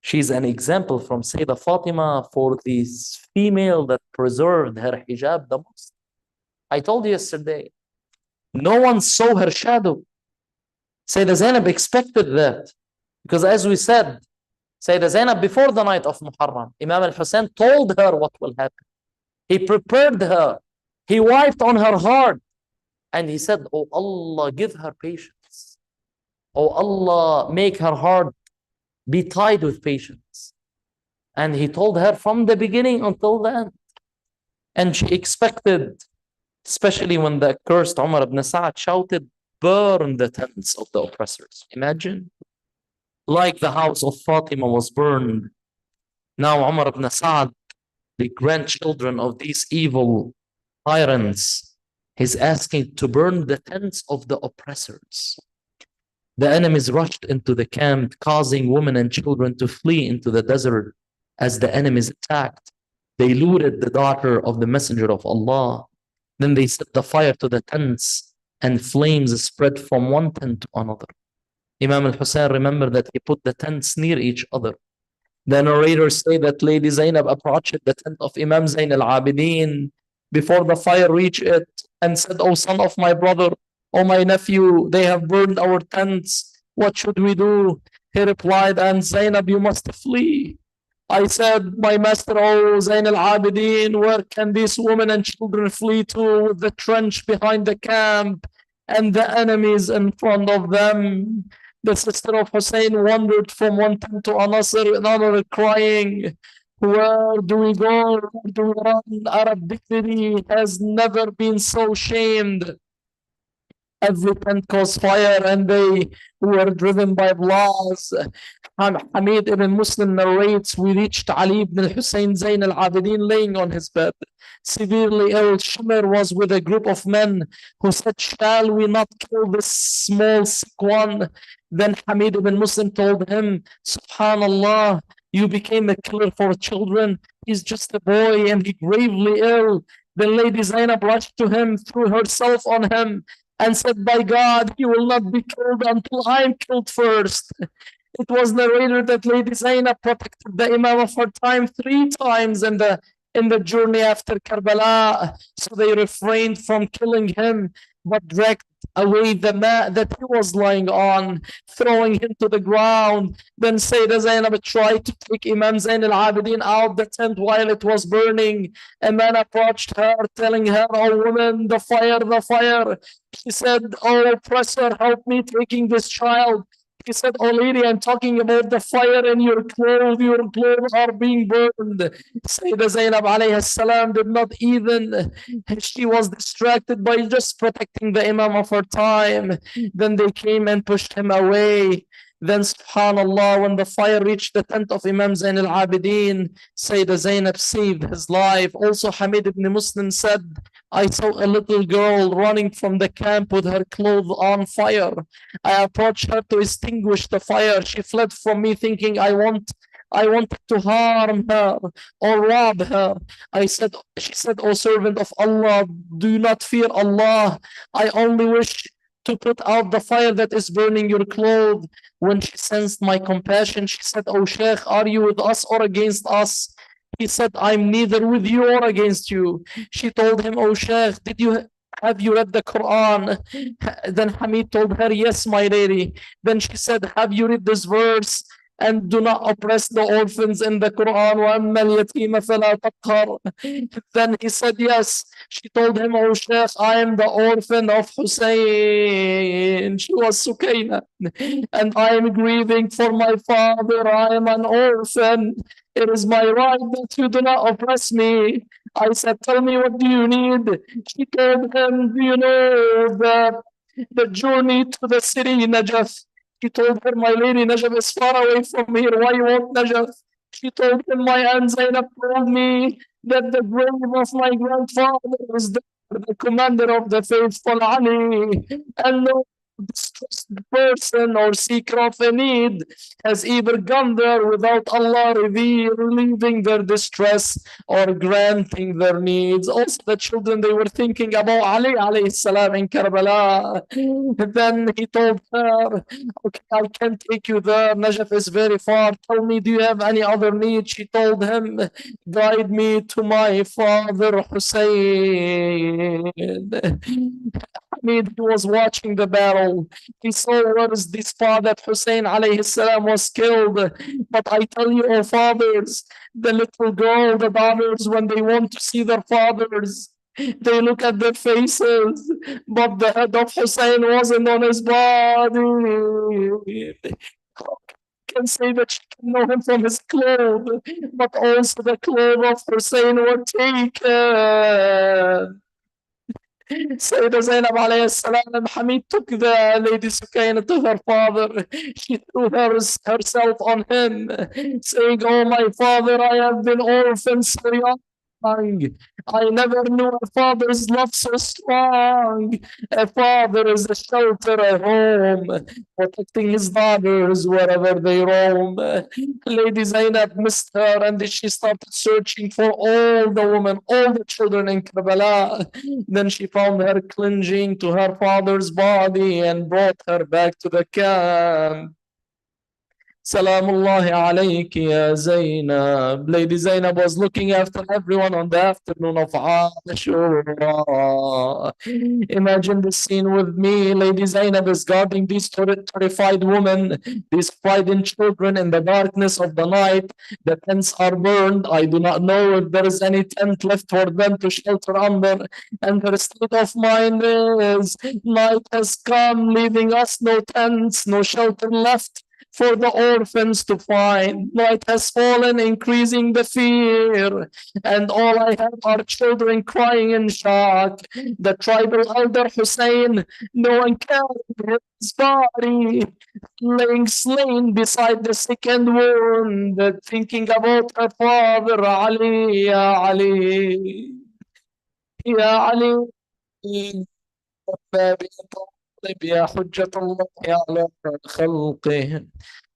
she's an example from Sayyidah Fatima for this female that preserved her hijab the most. I told you yesterday, no one saw her shadow. Sayyidah Zainab expected that. Because as we said, Sayyidah Zainab, before the night of Muharam, Imam al-Hussein told her what will happen. He prepared her. He wiped on her heart. And he said, oh Allah, give her patience. Oh Allah, make her heart be tied with patience. And he told her from the beginning until the end. And she expected, especially when the accursed Umar ibn Sa'ad shouted, burn the tents of the oppressors. Imagine. Like the house of Fatima was burned. Now Umar ibn Sa'ad, the grandchildren of these evil tyrants, is asking to burn the tents of the oppressors. The enemies rushed into the camp, causing women and children to flee into the desert. As the enemies attacked, they looted the daughter of the Messenger of Allah. Then they set the fire to the tents, and flames spread from one tent to another. Imam al-Hussein remembered that he put the tents near each other. The narrators say that Lady Zainab approached the tent of Imam Zain al-Abidin before the fire reached it and said, "O son of my brother, O my nephew, they have burned our tents. What should we do?" He replied, "And Zainab, you must flee." I said, "My master, O Zain al-Abidin, where can these women and children flee to with the trench behind the camp and the enemies in front of them?" The sister of Hussein wandered from one tent to another, crying, "Where do we go? Where do we run? Arab dignity has never been so shamed." Every tent caused fire and they were driven by blast. Hamid ibn Muslim narrates, we reached Ali ibn Hussein Zain al-Abidin laying on his bed. Severely ill, Shimr was with a group of men who said, "Shall we not kill this small sick one?" Then Hamid ibn Muslim told him, "Subhanallah, you became a killer for children. He's just a boy and he's gravely ill." Then Lady Zainab rushed to him, threw herself on him, and said, "By God, he will not be killed until I am killed first." It was narrated that Lady Zainab protected the Imam of her time 3 times in the journey after Karbala. So they refrained from killing him, but dragged away the mat that he was lying on, throwing him to the ground. Then Sayyidah Zainab tried to take Imam Zain al-Abidin out the tent while it was burning. A man approached her, telling her, "Oh woman, the fire, the fire." She said, "Oh oppressor, help me taking this child. He said, "Oh lady, I'm talking about the fire in your clothes are being burned." Sayyidah Zainab alayhi salam did not even, she was distracted by just protecting the Imam of her time. Then they came and pushed him away. Then, subhanAllah, when the fire reached the tent of Imam Zain al-Abidin, Sayyidah Zainab saved his life. Also, Hamid ibn Muslim said, "I saw a little girl running from the camp with her clothes on fire. I approached her to extinguish the fire. She fled from me thinking I wanted to harm her or rob her. She said, "O servant of Allah, do not fear Allah. I only wish to put out the fire that is burning your clothes." When she sensed my compassion, she said, "O Sheikh, are you with us or against us?" He said, "I'm neither with you or against you." She told him, "O Sheikh, have you read the Quran?" Then Hamid told her, "Yes, my lady." Then she said, "Have you read this verse? And do not oppress the orphans in the Quran. وَأَمَّا الْيَتِيمَ فَلَا تَقْهَرْ." Then he said, "Yes." She told him, "Oh Sheikh, I am the orphan of Hussein." She was Sukaina. "And I am grieving for my father. I am an orphan. It is my right that you do not oppress me." I said, "Tell me, what do you need?" She told him, "Do you know the journey to the city Najaf?" He told her, "My lady, Najaf is far away from here. Why you want Najaf?" She told him, "My aunt Zainab told me that the grave of my grandfather is there, the commander of the faithful Ali, and no distressed person or seeker of a need has ever gone there without Allah relieving their distress or granting their needs." Also, the children, they were thinking about Ali alayhi salam in Karbala. Then he told her, "Okay, I can take you there. Najaf is very far. Tell me, do you have any other need?" She told him, "Guide me to my father Hussein." Hamid, he was watching the battle. He saw where is this father Hussein alayhi salam was killed. But I tell you, oh fathers, the little girl, the daughters, when they want to see their fathers, they look at their faces, but the head of Hussein wasn't on his body. Can say that she can know him from his clothes, but also the clothes of Hussein were taken. Sayyidah Zainab alayhi salam, Hamid took the lady Sukaina to her father. She threw herself on him, saying, "Oh, my father, I have been orphaned so young. I never knew a father's love so strong. A father is a shelter, a home, protecting his daughters wherever they roam." Lady Zainab missed her, and she started searching for all the women, all the children in Karbala. Then she found her clinging to her father's body and brought her back to the camp. Salamullahi alayki ya Zainab. Lady Zainab was looking after everyone on the afternoon of Ashura. Imagine the scene with me. Lady Zainab is guarding these terrified women, these frightened children in the darkness of the night. The tents are burned. I do not know if there is any tent left for them to shelter under. And her state of mind is, night has come, leaving us no tents, no shelter left for the orphans to find. Night has fallen, increasing the fear, and all I have are children crying in shock. The tribal elder Hussein, no one carried his body, laying slain beside the sick and wounded, thinking about her father, Ali, ya Ali, ya Ali. طيب يا حجة الله على خلقه.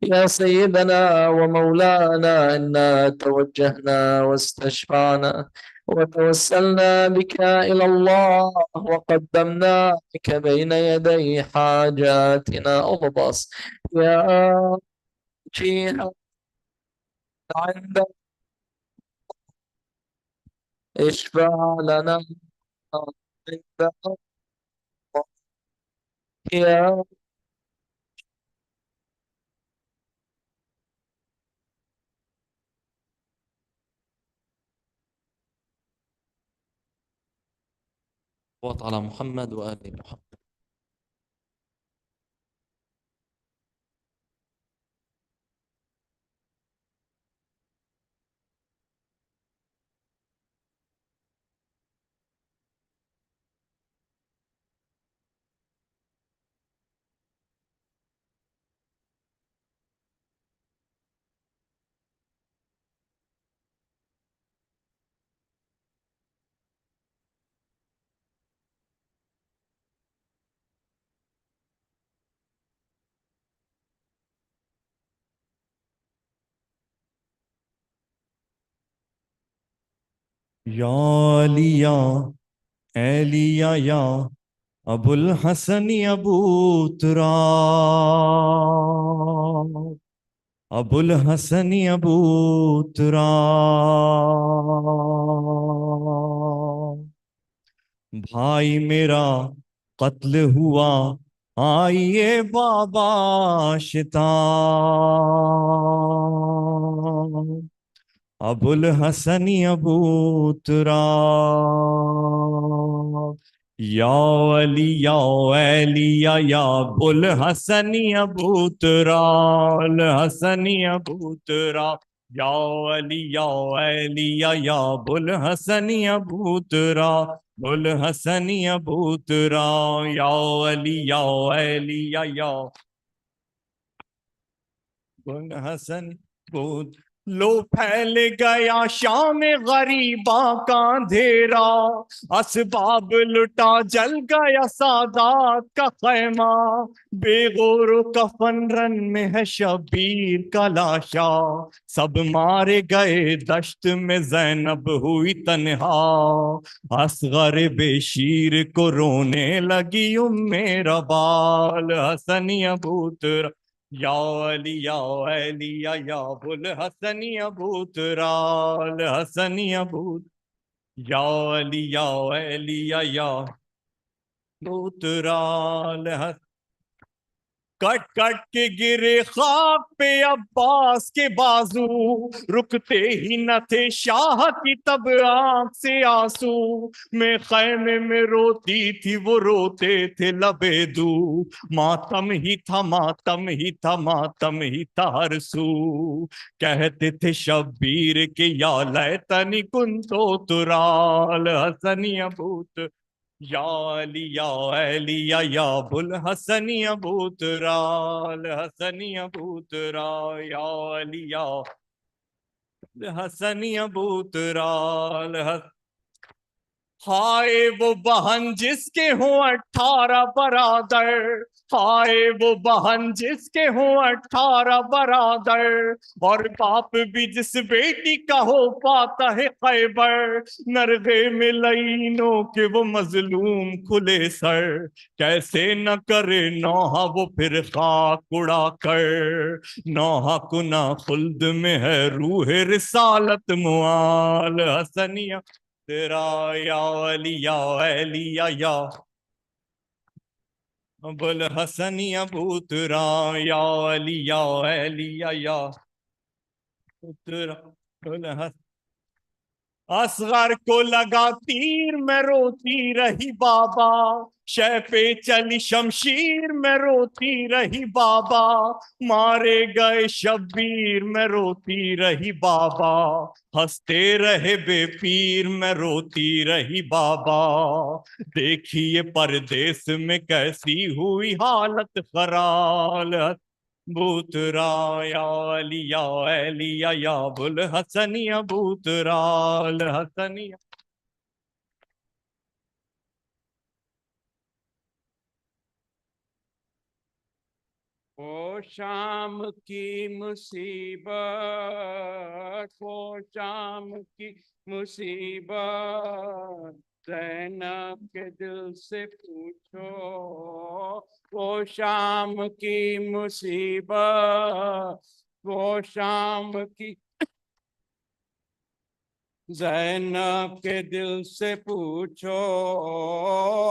يا سيدنا ومولانا إنا توجهنا واستشفعنا وتوسلنا بك إلى الله وقدمناك بين يدي حاجاتنا. All of us. يا جهة عندك اشفع لنا عند يا على محمد وآل محمد.
या अलिया एलिया या अबुल हसन अबू तुराब, अबुल हसन अबू तुराब। भाई मेरा कत्ल हुआ आइए बाबा शिता, अबुल हसन अबू तुराब। या अली या एलिया या अबुल हसन अबू तुराब, हसन अबू तुराब। या अली या एलिया या अबुल हसन अबू तुराब, बुल हसन अबू तुराब। या अली या एलिया या बुल हसन बूत। लो फैल गया शाम गरीबा का अंधेरा, असबाब लुटा जल गया सादात का खैमा। बेगौर कफन रन में है शबीर का लाशा, सब मारे गए दश्त में ज़ैनब हुई तन्हा। असगर बेशीर को रोने लगी उम्मे रबाल, हसन अबूतर। या अली या एलिया या बुल हसनी अबूतराल, हसनी अबूत। या अली या एलिया या बूतराल। कट कट के गिरे खाक पे अब्बास के बाजू, रुकते ही न थे शाह की तब आंख से आंसू। मैं खैमे में रोती थी वो रोते थे लबेदू, मातम ही था मातम ही था मातम ही था हर सू। कहते थे शब्बीर के या लैतनी कुंतो तुराल, हसनी अबूत। या अली या एलिया या बुल हसनी अबूतराल, हसनी अबूतरा। या अली या हसनी अबूतराल। हाय वो बहन जिसके हों 18 बरादर, हाय वो बहन जिसके हों 18 बरादर, और बाप भी जिस बेटी का हो पाता है खैबर। नरगे में लईनों के वो मजलूम खुले सर, कैसे न करे नौहा वो फिर खाक उड़ा कर। नौहा कुना खुल्द में है रूह रिसालत मुआल, हसनिया तेरा। या अली या एलिया या बुल हसनी अबूतरा। या अली या एलिया या पुतरा बुल हस। असगर को लगा तीर में रोती रही बाबा, शह पे चली शमशीर में रोती रही बाबा। मारे गए शब्बीर में रोती रही बाबा, हंसते रहे बेपीर में रोती रही बाबा। देखिए परदेश में कैसी हुई हालत खराल, बूतरा। या अलिया एलिया या बुल हसनिया बूतराल, हसनिया। ओ शाम की मुसीबत, ओ शाम की मुसीबत, ज़ैनब के दिल से पूछो। वो शाम की मुसीबत, वो शाम की ज़ैनब के दिल से पूछो।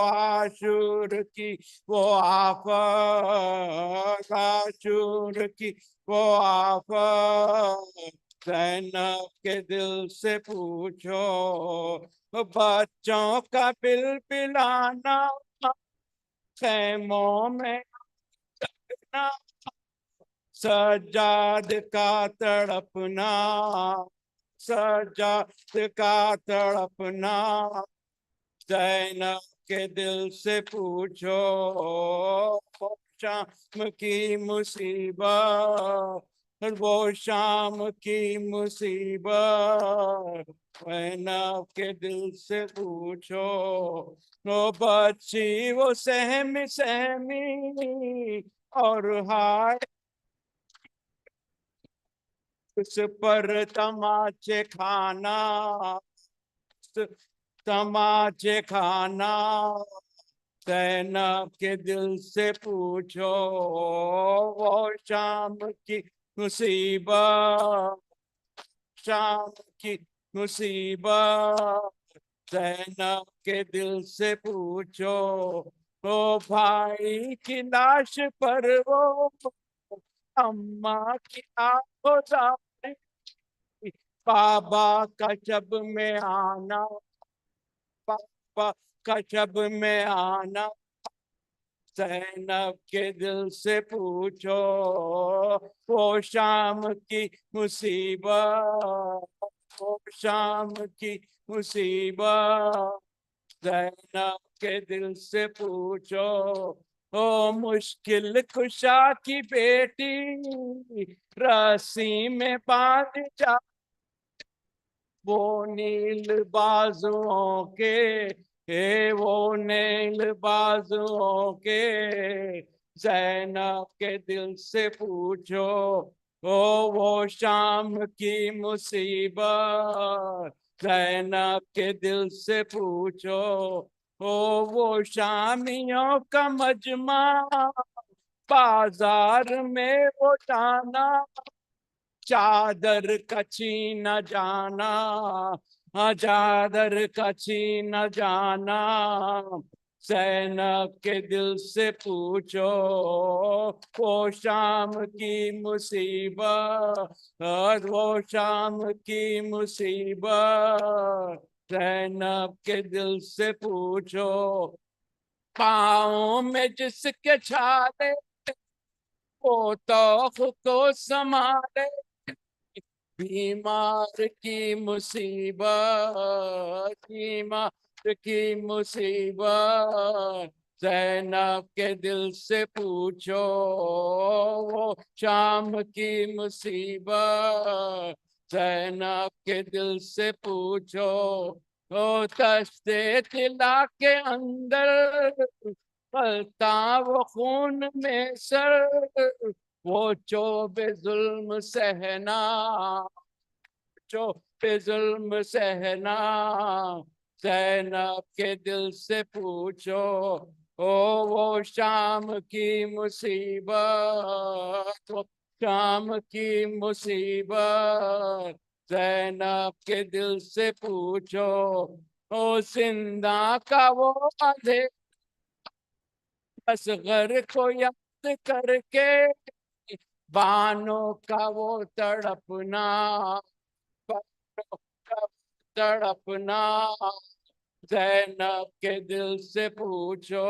आशूर की वो आफत, आशूर की वो आफत, ज़ैनब के दिल से पूछो। बच्चों का पिलपिलाना, खैमों में ना, सज्जाद का तड़पना, सज्जाद का तड़पना, ज़ैनब के दिल से पूछो। शाम की मुसीबत, वो शाम की मुसीबत, ज़ैनब के दिल से पूछो। वो बच्ची वो सहमी सहमी और हाय, उस पर तमाचे खाना, तमाचे खाना ज़ैनब के दिल से पूछो वो शाम की मुसीबत शाम की मुसीबत ज़ैनब के दिल से पूछो ओ भाई की लाश पर वो अम्मा की आंखों जारी बाबा का जब में आना पापा का जब में आना ज़ैनब के दिल से पूछो वो शाम की मुसीबत वो शाम की मुसीबत ज़ैनब के दिल से पूछो ओ मुश्किल कुशा की बेटी रस्सी में बांध जा वो नील बाजुओं के वो नील बाजुओं के ज़ैनब के दिल से पूछो ओ वो शाम की मुसीबत ज़ैनब के दिल से पूछो ओ वो शामियों का मजमा बाजार में वो जाना चादर कची न जाना चादर कची न जाना ज़ैनब के दिल से पूछो वो शाम की मुसीबत वो शाम की मुसीबत ज़ैनब के दिल से पूछो पाँव में जिसके छाले वो तौख को संभाले बीमार की मुसीबत बीमार की मुसीबत ज़ैनब के दिल से पूछो वो शाम की मुसीबत ज़ैनब के दिल से पूछो ओ तश्ते तिला के अंदर पलता वो खून में सर वो चोबे जुल्म सहना चोबे जुल्म सहना ज़ैनब के दिल से पूछो ओ वो शाम की मुसीबत वो शाम की मुसीबत ज़ैनब के दिल से पूछो ओ जिंदा का वो आधे असगर को याद करके बानों का वो तड़पना बानों का तड़पना ज़ैनब के दिल से पूछो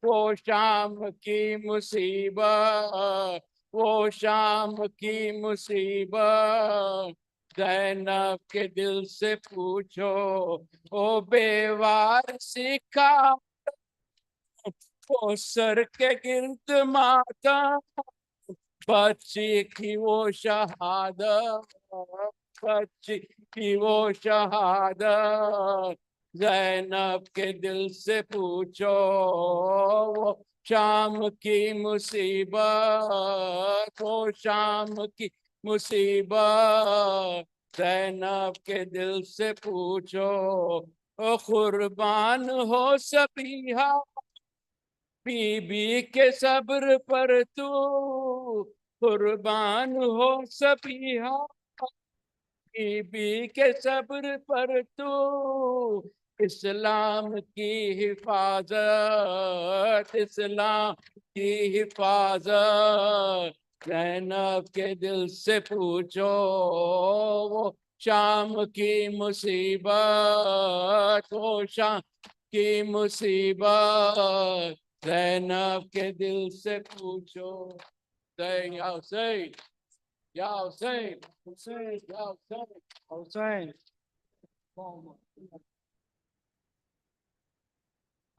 वो शाम की मुसीबत वो शाम की मुसीबत ज़ैनब के दिल से पूछो ओ बेवार सिखा वो सर के गिर्द माता बच्ची की वो शहादत बच्ची की वो शहादत ज़ैनब के दिल से पूछो वो शाम की मुसीबत वो शाम की मुसीबत ज़ैनब के दिल से पूछो ओ कुर्बान हो सबिहा बीबी के सब्र पर तू कुर्बान हो सबिहा बीबी के सब्र पर तू इस्लाम की हिफाजत इस्लाम की हिफाजत ज़ैनब के दिल से पूछो वो शाम की मुसीबत वो शाम की मुसीबत ज़ैनब के दिल से पूछो या हुसैन या हुसैन हुसैन या हुसैन हुसैन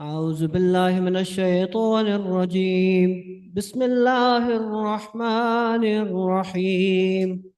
أعوذ بالله من الشيطان الرجيم بسم الله الرحمن الرحيم